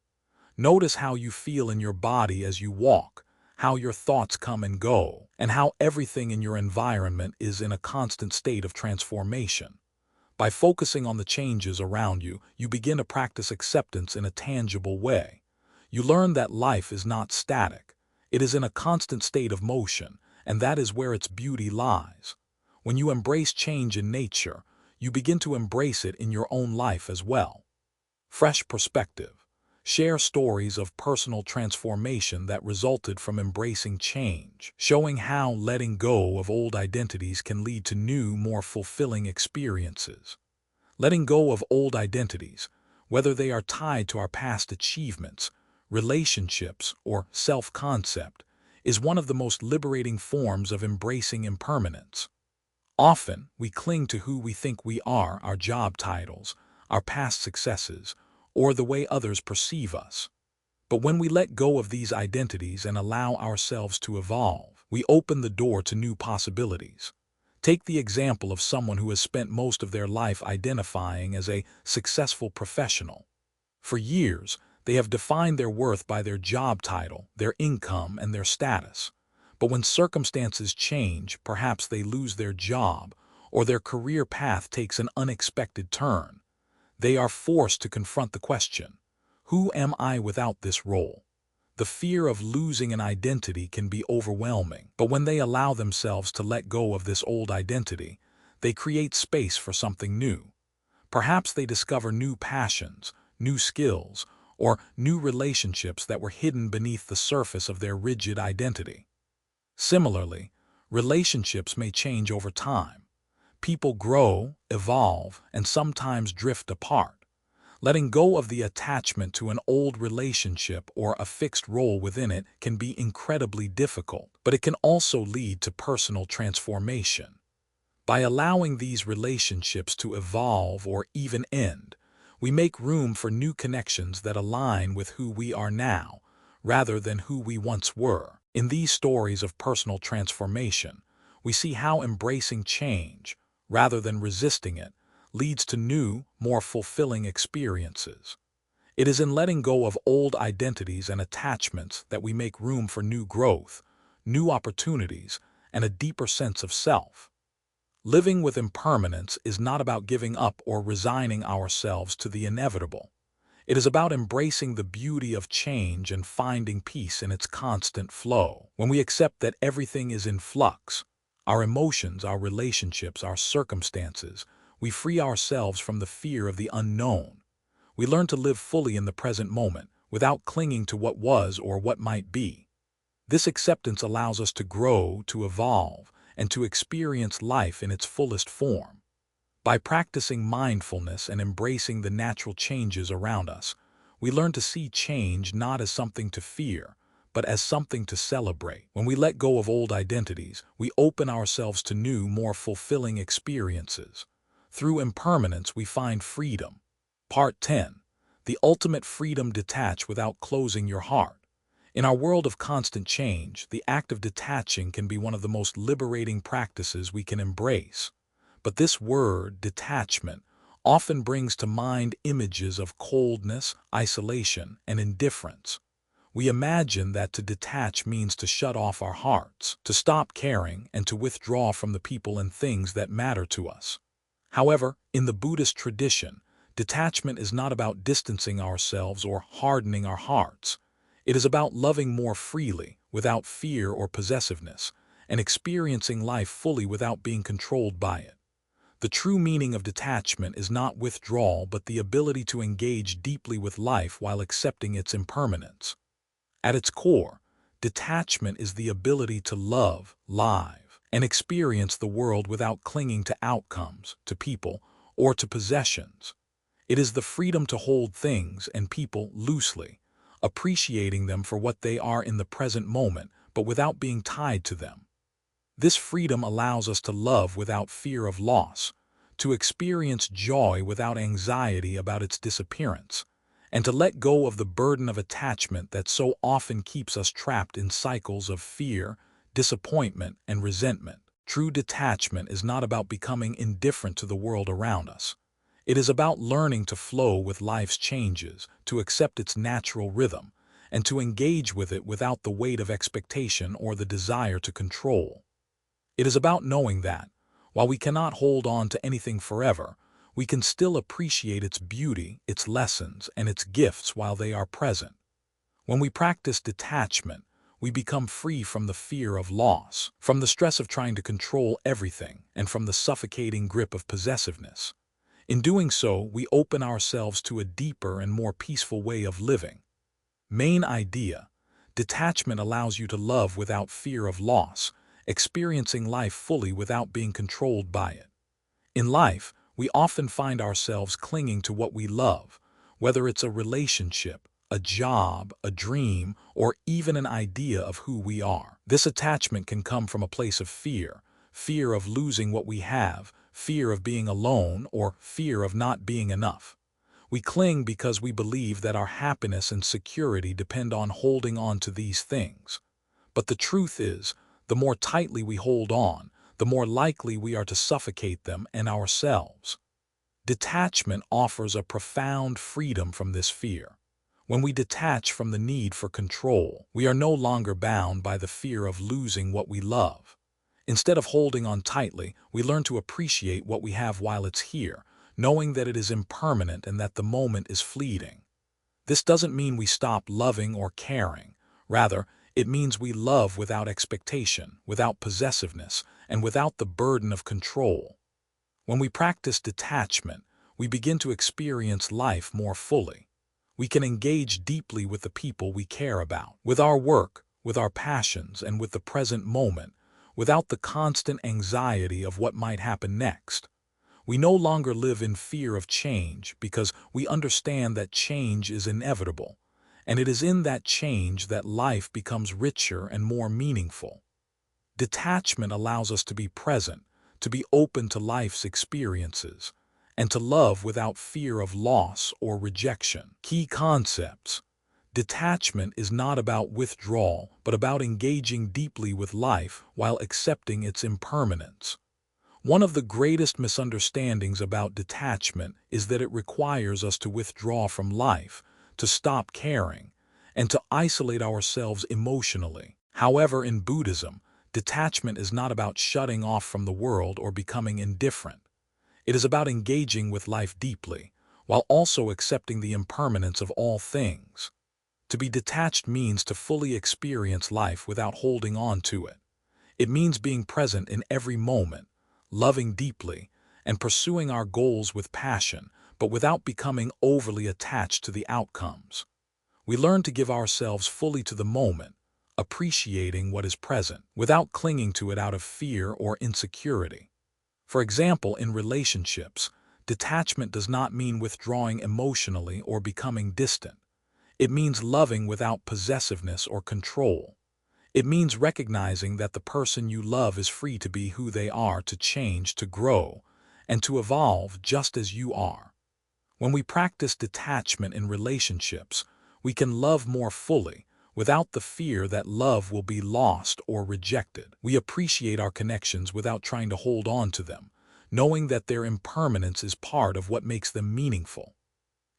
Notice how you feel in your body as you walk, how your thoughts come and go, and how everything in your environment is in a constant state of transformation. By focusing on the changes around you, you begin to practice acceptance in a tangible way. You learn that life is not static. It is in a constant state of motion, and that is where its beauty lies. When you embrace change in nature, you begin to embrace it in your own life as well. Fresh perspective. Share stories of personal transformation that resulted from embracing change, showing how letting go of old identities can lead to new, more fulfilling experiences. Letting go of old identities, whether they are tied to our past achievements, relationships, or self-concept, is one of the most liberating forms of embracing impermanence. Often, we cling to who we think we are, our job titles, our past successes, or the way others perceive us. But when we let go of these identities and allow ourselves to evolve, we open the door to new possibilities. Take the example of someone who has spent most of their life identifying as a successful professional. For years, they have defined their worth by their job title, their income, and their status. But when circumstances change, perhaps they lose their job, or their career path takes an unexpected turn, they are forced to confront the question, who am I without this role? The fear of losing an identity can be overwhelming, but when they allow themselves to let go of this old identity, they create space for something new. Perhaps they discover new passions, new skills, or new relationships that were hidden beneath the surface of their rigid identity. Similarly, relationships may change over time. People grow, evolve, and sometimes drift apart. Letting go of the attachment to an old relationship or a fixed role within it can be incredibly difficult, but it can also lead to personal transformation. By allowing these relationships to evolve or even end, we make room for new connections that align with who we are now, rather than who we once were. In these stories of personal transformation, we see how embracing change, rather than resisting it, leads to new, more fulfilling experiences. It is in letting go of old identities and attachments that we make room for new growth, new opportunities, and a deeper sense of self. Living with impermanence is not about giving up or resigning ourselves to the inevitable. It is about embracing the beauty of change and finding peace in its constant flow. When we accept that everything is in flux, our emotions, our relationships, our circumstances, we free ourselves from the fear of the unknown. We learn to live fully in the present moment, without clinging to what was or what might be. This acceptance allows us to grow, to evolve, and to experience life in its fullest form. By practicing mindfulness and embracing the natural changes around us, we learn to see change not as something to fear, but as something to celebrate. When we let go of old identities, we open ourselves to new, more fulfilling experiences. Through impermanence, we find freedom. Part 10. The ultimate freedom: detach without closing your heart. In our world of constant change, the act of detaching can be one of the most liberating practices we can embrace. But this word, detachment, often brings to mind images of coldness, isolation, and indifference. We imagine that to detach means to shut off our hearts, to stop caring, and to withdraw from the people and things that matter to us. However, in the Buddhist tradition, detachment is not about distancing ourselves or hardening our hearts. It is about loving more freely, without fear or possessiveness, and experiencing life fully without being controlled by it. The true meaning of detachment is not withdrawal, but the ability to engage deeply with life while accepting its impermanence. At its core, detachment is the ability to love, live, and experience the world without clinging to outcomes, to people, or to possessions. It is the freedom to hold things and people loosely, appreciating them for what they are in the present moment, but without being tied to them. This freedom allows us to love without fear of loss, to experience joy without anxiety about its disappearance, and to let go of the burden of attachment that so often keeps us trapped in cycles of fear, disappointment, and resentment. True detachment is not about becoming indifferent to the world around us. It is about learning to flow with life's changes, to accept its natural rhythm, and to engage with it without the weight of expectation or the desire to control. It is about knowing that, while we cannot hold on to anything forever, we can still appreciate its beauty, its lessons, and its gifts while they are present. When we practice detachment, we become free from the fear of loss, from the stress of trying to control everything, and from the suffocating grip of possessiveness. In doing so, we open ourselves to a deeper and more peaceful way of living. Main idea: detachment allows you to love without fear of loss, experiencing life fully without being controlled by it. In life, we often find ourselves clinging to what we love, whether it's a relationship, a job, a dream, or even an idea of who we are. This attachment can come from a place of fear, fear of losing what we have, fear of being alone, or fear of not being enough. We cling because we believe that our happiness and security depend on holding on to these things. But the truth is, the more tightly we hold on, the more likely we are to suffocate them and ourselves. Detachment offers a profound freedom from this fear. When we detach from the need for control, we are no longer bound by the fear of losing what we love. Instead of holding on tightly, we learn to appreciate what we have while it's here, knowing that it is impermanent and that the moment is fleeting. This doesn't mean we stop loving or caring. Rather, it means we love without expectation, without possessiveness, and without the burden of control. When we practice detachment, we begin to experience life more fully. We can engage deeply with the people we care about, with our work, with our passions, and with the present moment, without the constant anxiety of what might happen next. We no longer live in fear of change because we understand that change is inevitable, and it is in that change that life becomes richer and more meaningful. Detachment allows us to be present, to be open to life's experiences, and to love without fear of loss or rejection. Key concepts: detachment is not about withdrawal, but about engaging deeply with life while accepting its impermanence. One of the greatest misunderstandings about detachment is that it requires us to withdraw from life, to stop caring, and to isolate ourselves emotionally. However, in Buddhism, detachment is not about shutting off from the world or becoming indifferent. It is about engaging with life deeply, while also accepting the impermanence of all things. To be detached means to fully experience life without holding on to it. It means being present in every moment, loving deeply, and pursuing our goals with passion, but without becoming overly attached to the outcomes. We learn to give ourselves fully to the moment, appreciating what is present, without clinging to it out of fear or insecurity. For example, in relationships, detachment does not mean withdrawing emotionally or becoming distant. It means loving without possessiveness or control. It means recognizing that the person you love is free to be who they are, to change, to grow, and to evolve just as you are. When we practice detachment in relationships, we can love more fully, without the fear that love will be lost or rejected. We appreciate our connections without trying to hold on to them, knowing that their impermanence is part of what makes them meaningful.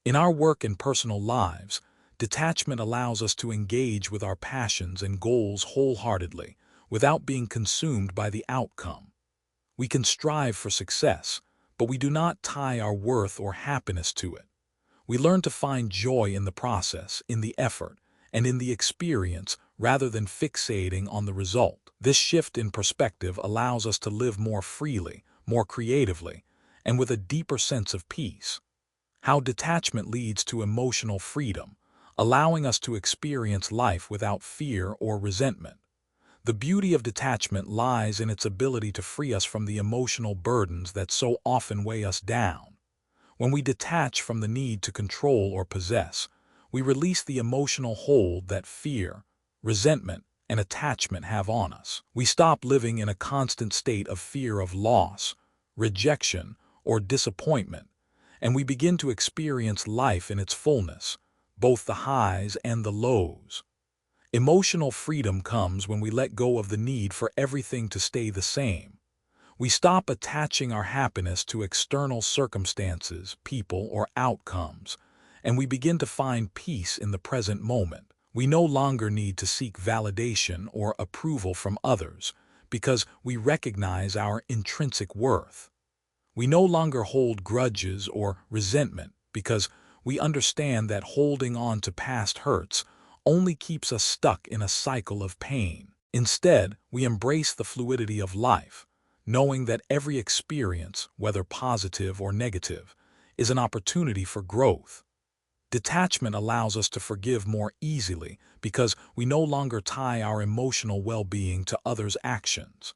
In our work and personal lives, detachment allows us to engage with our passions and goals wholeheartedly, without being consumed by the outcome. We can strive for success, but we do not tie our worth or happiness to it. We learn to find joy in the process, in the effort, and in the experience rather than fixating on the result. This shift in perspective allows us to live more freely, more creatively, and with a deeper sense of peace. How detachment leads to emotional freedom, allowing us to experience life without fear or resentment. The beauty of detachment lies in its ability to free us from the emotional burdens that so often weigh us down. When we detach from the need to control or possess, we release the emotional hold that fear, resentment, and attachment have on us. We stop living in a constant state of fear of loss, rejection, or disappointment, and we begin to experience life in its fullness, both the highs and the lows. Emotional freedom comes when we let go of the need for everything to stay the same. We stop attaching our happiness to external circumstances, people, or outcomes, and we begin to find peace in the present moment. We no longer need to seek validation or approval from others because we recognize our intrinsic worth. We no longer hold grudges or resentment because we understand that holding on to past hurts only keeps us stuck in a cycle of pain. Instead, we embrace the fluidity of life, knowing that every experience, whether positive or negative, is an opportunity for growth. Detachment allows us to forgive more easily because we no longer tie our emotional well-being to others' actions.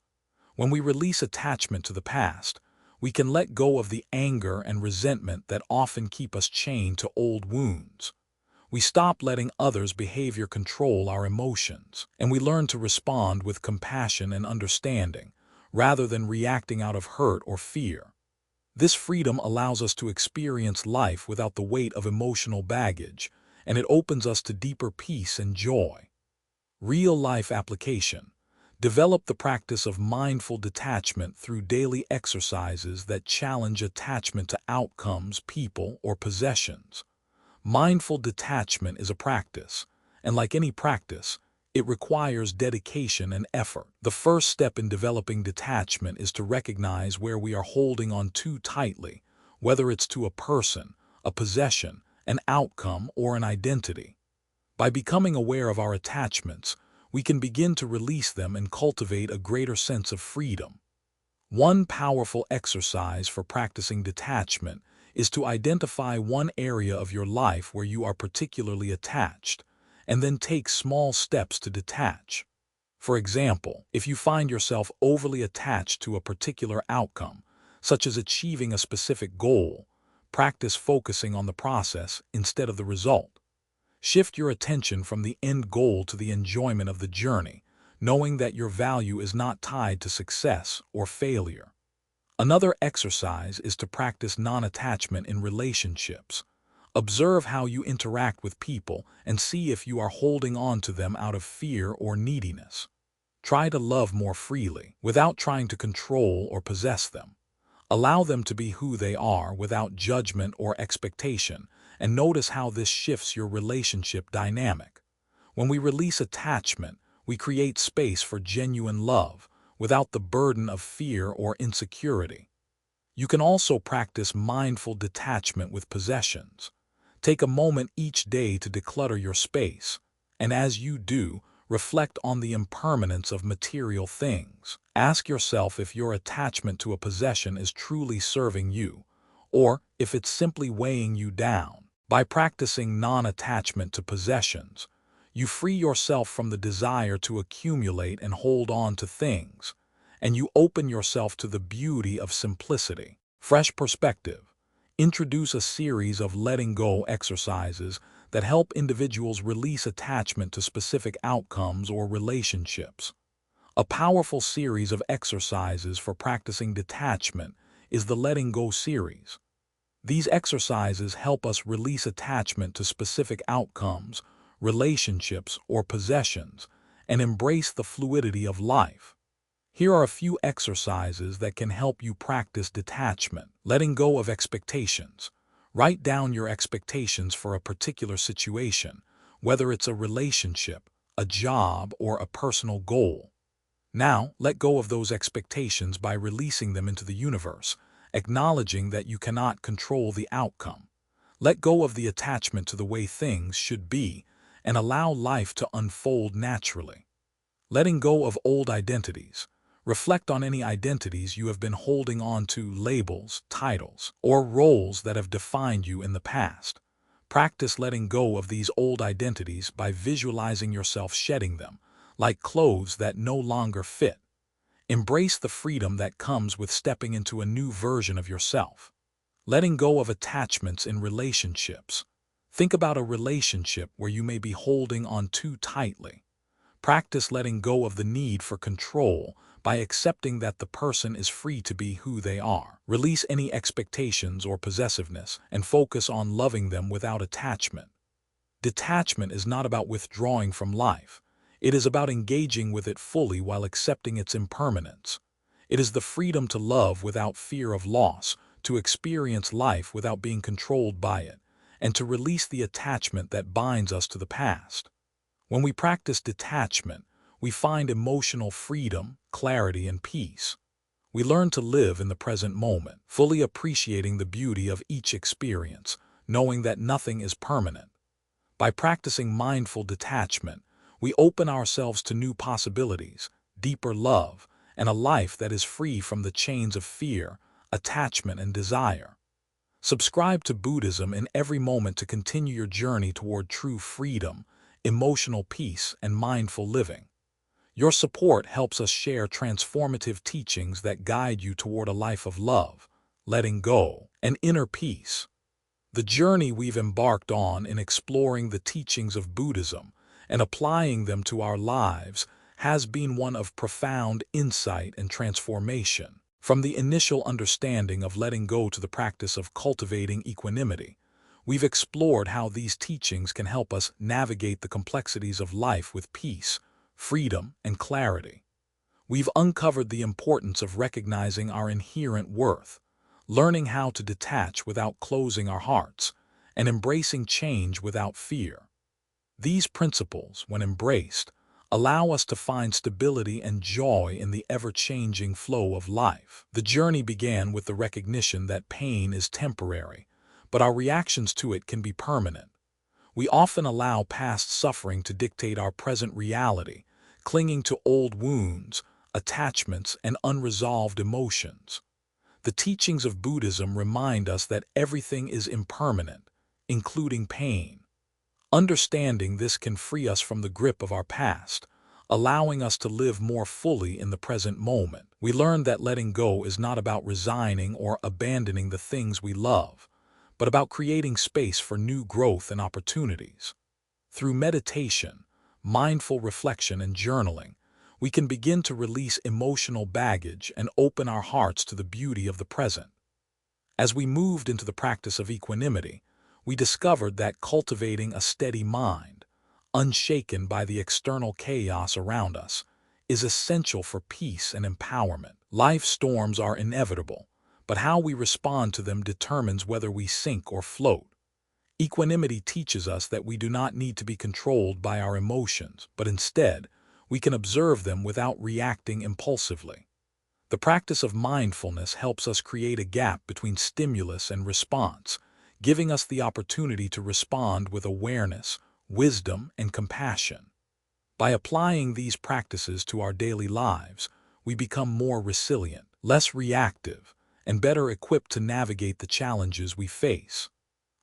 When we release attachment to the past, we can let go of the anger and resentment that often keep us chained to old wounds. We stop letting others' behavior control our emotions, and we learn to respond with compassion and understanding, rather than reacting out of hurt or fear. This freedom allows us to experience life without the weight of emotional baggage, and it opens us to deeper peace and joy. Real-life application. Develop the practice of mindful detachment through daily exercises that challenge attachment to outcomes, people, or possessions. Mindful detachment is a practice, and like any practice, it requires dedication and effort. The first step in developing detachment is to recognize where we are holding on too tightly, whether it's to a person, a possession, an outcome, or an identity. By becoming aware of our attachments, we can begin to release them and cultivate a greater sense of freedom. One powerful exercise for practicing detachment is to identify one area of your life where you are particularly attached, and then take small steps to detach. For example, if you find yourself overly attached to a particular outcome, such as achieving a specific goal, practice focusing on the process instead of the result. Shift your attention from the end goal to the enjoyment of the journey, knowing that your value is not tied to success or failure. Another exercise is to practice non-attachment in relationships. Observe how you interact with people and see if you are holding on to them out of fear or neediness. Try to love more freely, without trying to control or possess them. Allow them to be who they are without judgment or expectation, and notice how this shifts your relationship dynamic. When we release attachment, we create space for genuine love, without the burden of fear or insecurity. You can also practice mindful detachment with possessions. Take a moment each day to declutter your space, and as you do, reflect on the impermanence of material things. Ask yourself if your attachment to a possession is truly serving you, or if it's simply weighing you down. By practicing non-attachment to possessions, you free yourself from the desire to accumulate and hold on to things, and you open yourself to the beauty of simplicity. Fresh perspective. Introduce a series of letting go exercises that help individuals release attachment to specific outcomes or relationships. A powerful series of exercises for practicing detachment is the Letting Go series. These exercises help us release attachment to specific outcomes, relationships, or possessions, and embrace the fluidity of life. Here are a few exercises that can help you practice detachment. Letting go of expectations. Write down your expectations for a particular situation, whether it's a relationship, a job, or a personal goal. Now, let go of those expectations by releasing them into the universe, acknowledging that you cannot control the outcome. Let go of the attachment to the way things should be, and allow life to unfold naturally. Letting go of old identities. Reflect on any identities you have been holding on to, labels, titles, or roles that have defined you in the past. Practice letting go of these old identities by visualizing yourself shedding them, like clothes that no longer fit. Embrace the freedom that comes with stepping into a new version of yourself. Letting go of attachments in relationships. Think about a relationship where you may be holding on too tightly. Practice letting go of the need for control by accepting that the person is free to be who they are. Release any expectations or possessiveness and focus on loving them without attachment. Detachment is not about withdrawing from life. It is about engaging with it fully while accepting its impermanence. It is the freedom to love without fear of loss, to experience life without being controlled by it, and to release the attachment that binds us to the past. When we practice detachment, we find emotional freedom, clarity, and peace. We learn to live in the present moment, fully appreciating the beauty of each experience, knowing that nothing is permanent. By practicing mindful detachment, we open ourselves to new possibilities, deeper love, and a life that is free from the chains of fear, attachment, and desire. Subscribe to Buddhism in every moment to continue your journey toward true freedom, emotional peace, and mindful living. Your support helps us share transformative teachings that guide you toward a life of love, letting go, and inner peace. The journey we've embarked on in exploring the teachings of Buddhism and applying them to our lives has been one of profound insight and transformation. From the initial understanding of letting go to the practice of cultivating equanimity, we've explored how these teachings can help us navigate the complexities of life with peace, freedom, and clarity. We've uncovered the importance of recognizing our inherent worth, learning how to detach without closing our hearts, and embracing change without fear. These principles, when embraced, allow us to find stability and joy in the ever-changing flow of life. The journey began with the recognition that pain is temporary, but our reactions to it can be permanent. We often allow past suffering to dictate our present reality, clinging to old wounds, attachments, and unresolved emotions. The teachings of Buddhism remind us that everything is impermanent, including pain. Understanding this can free us from the grip of our past, allowing us to live more fully in the present moment. We learn that letting go is not about resigning or abandoning the things we love, but about creating space for new growth and opportunities. Through meditation, mindful reflection, and journaling, we can begin to release emotional baggage and open our hearts to the beauty of the present. As we moved into the practice of equanimity, we discovered that cultivating a steady mind, unshaken by the external chaos around us, is essential for peace and empowerment. Life's storms are inevitable, but how we respond to them determines whether we sink or float. Equanimity teaches us that we do not need to be controlled by our emotions, but instead, we can observe them without reacting impulsively. The practice of mindfulness helps us create a gap between stimulus and response, giving us the opportunity to respond with awareness, wisdom, and compassion. By applying these practices to our daily lives, we become more resilient, less reactive, and better equipped to navigate the challenges we face.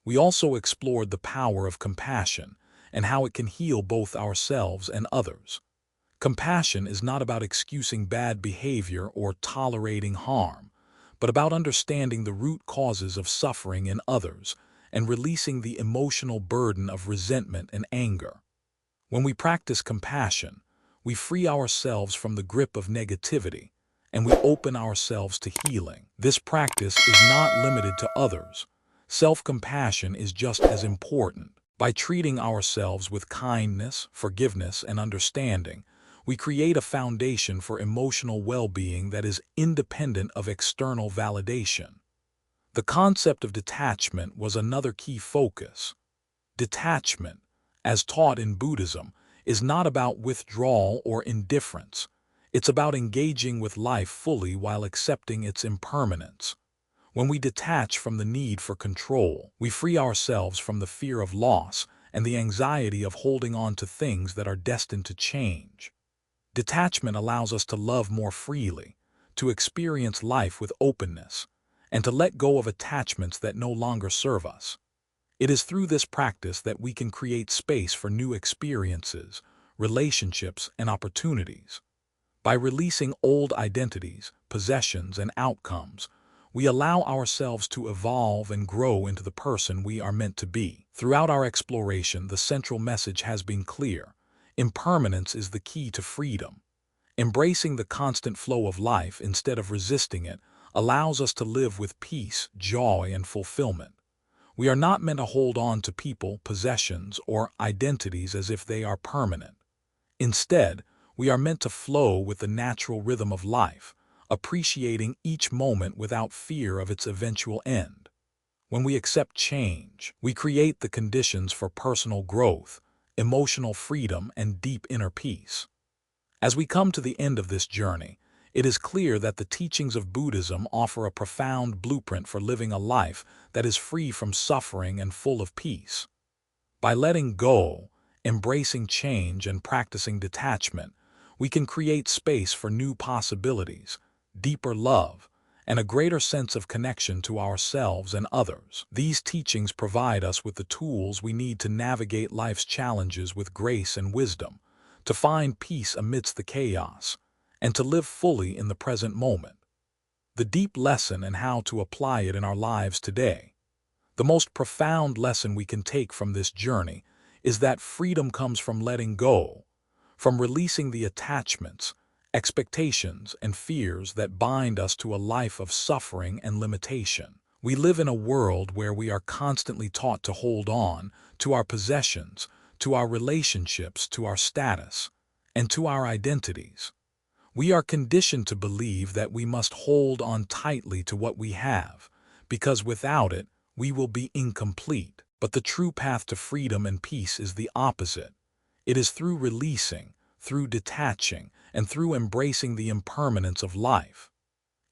We also explored the power of compassion and how it can heal both ourselves and others. Compassion is not about excusing bad behavior or tolerating harm, but about understanding the root causes of suffering in others and releasing the emotional burden of resentment and anger. When we practice compassion, we free ourselves from the grip of negativity, and we open ourselves to healing. This practice is not limited to others. Self-compassion is just as important. By treating ourselves with kindness, forgiveness, and understanding, we create a foundation for emotional well-being that is independent of external validation. The concept of detachment was another key focus. Detachment, as taught in Buddhism, is not about withdrawal or indifference. It's about engaging with life fully while accepting its impermanence. When we detach from the need for control, we free ourselves from the fear of loss and the anxiety of holding on to things that are destined to change. Detachment allows us to love more freely, to experience life with openness, and to let go of attachments that no longer serve us. It is through this practice that we can create space for new experiences, relationships, and opportunities. By releasing old identities, possessions, and outcomes, we allow ourselves to evolve and grow into the person we are meant to be. Throughout our exploration, the central message has been clear. Impermanence is the key to freedom. Embracing the constant flow of life instead of resisting it allows us to live with peace, joy, and fulfillment. We are not meant to hold on to people, possessions, or identities as if they are permanent. Instead, we are meant to flow with the natural rhythm of life, appreciating each moment without fear of its eventual end. When we accept change, we create the conditions for personal growth, emotional freedom, and deep inner peace. As we come to the end of this journey, it is clear that the teachings of Buddhism offer a profound blueprint for living a life that is free from suffering and full of peace. By letting go, embracing change, and practicing detachment, we can create space for new possibilities, deeper love, and a greater sense of connection to ourselves and others. These teachings provide us with the tools we need to navigate life's challenges with grace and wisdom, to find peace amidst the chaos, and to live fully in the present moment. The deep lesson and how to apply it in our lives today. The most profound lesson we can take from this journey is that freedom comes from letting go, from releasing the attachments, expectations, and fears that bind us to a life of suffering and limitation. We live in a world where we are constantly taught to hold on to our possessions, to our relationships, to our status, and to our identities. We are conditioned to believe that we must hold on tightly to what we have, because without it, we will be incomplete. But the true path to freedom and peace is the opposite. It is through releasing, through detaching, and through embracing the impermanence of life.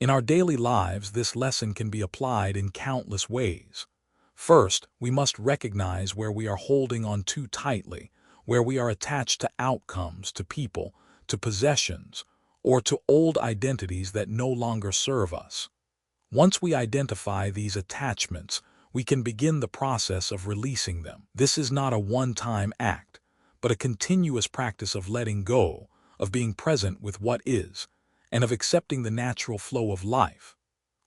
In our daily lives, this lesson can be applied in countless ways. First, we must recognize where we are holding on too tightly, where we are attached to outcomes, to people, to possessions, or to old identities that no longer serve us. Once we identify these attachments, we can begin the process of releasing them. This is not a one-time act, but a continuous practice of letting go, of being present with what is, and of accepting the natural flow of life.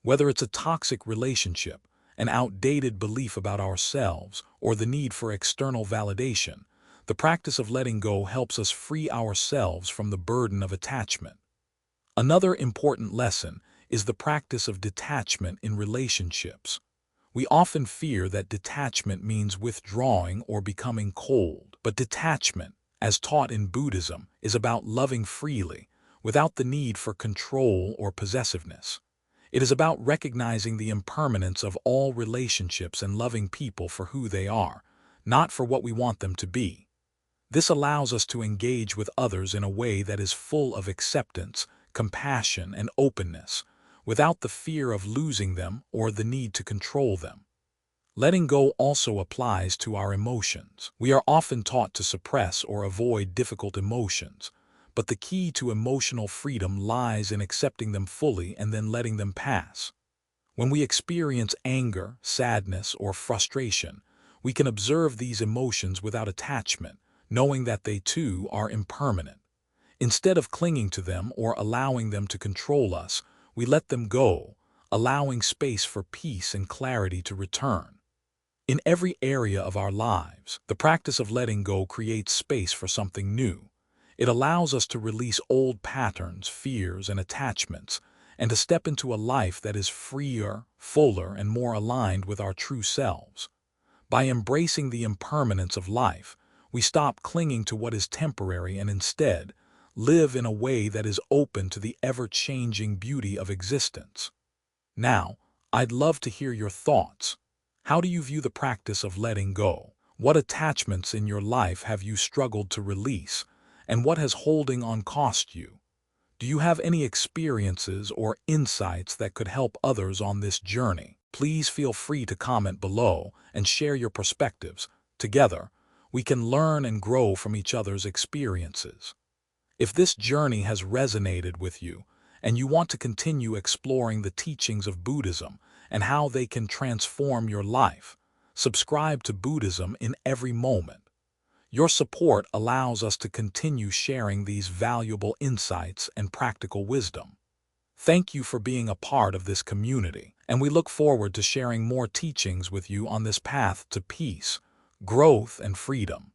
Whether it's a toxic relationship, an outdated belief about ourselves, or the need for external validation, the practice of letting go helps us free ourselves from the burden of attachment. Another important lesson is the practice of detachment in relationships. We often fear that detachment means withdrawing or becoming cold, but detachment, as taught in Buddhism, is about loving freely, without the need for control or possessiveness. It is about recognizing the impermanence of all relationships and loving people for who they are, not for what we want them to be. This allows us to engage with others in a way that is full of acceptance, compassion, and openness, without the fear of losing them or the need to control them. Letting go also applies to our emotions. We are often taught to suppress or avoid difficult emotions, but the key to emotional freedom lies in accepting them fully and then letting them pass. When we experience anger, sadness, or frustration, we can observe these emotions without attachment, knowing that they too are impermanent. Instead of clinging to them or allowing them to control us, we let them go, allowing space for peace and clarity to return. In every area of our lives, the practice of letting go creates space for something new. It allows us to release old patterns, fears, and attachments, and to step into a life that is freer, fuller, and more aligned with our true selves. By embracing the impermanence of life, we stop clinging to what is temporary and instead live in a way that is open to the ever-changing beauty of existence. Now, I'd love to hear your thoughts. How do you view the practice of letting go? What attachments in your life have you struggled to release, and what has holding on cost you? Do you have any experiences or insights that could help others on this journey? Please feel free to comment below and share your perspectives. Together, we can learn and grow from each other's experiences. If this journey has resonated with you, and you want to continue exploring the teachings of Buddhism and how they can transform your life, subscribe to Buddhism in every moment. Your support allows us to continue sharing these valuable insights and practical wisdom. Thank you for being a part of this community, and we look forward to sharing more teachings with you on this path to peace, growth, and freedom.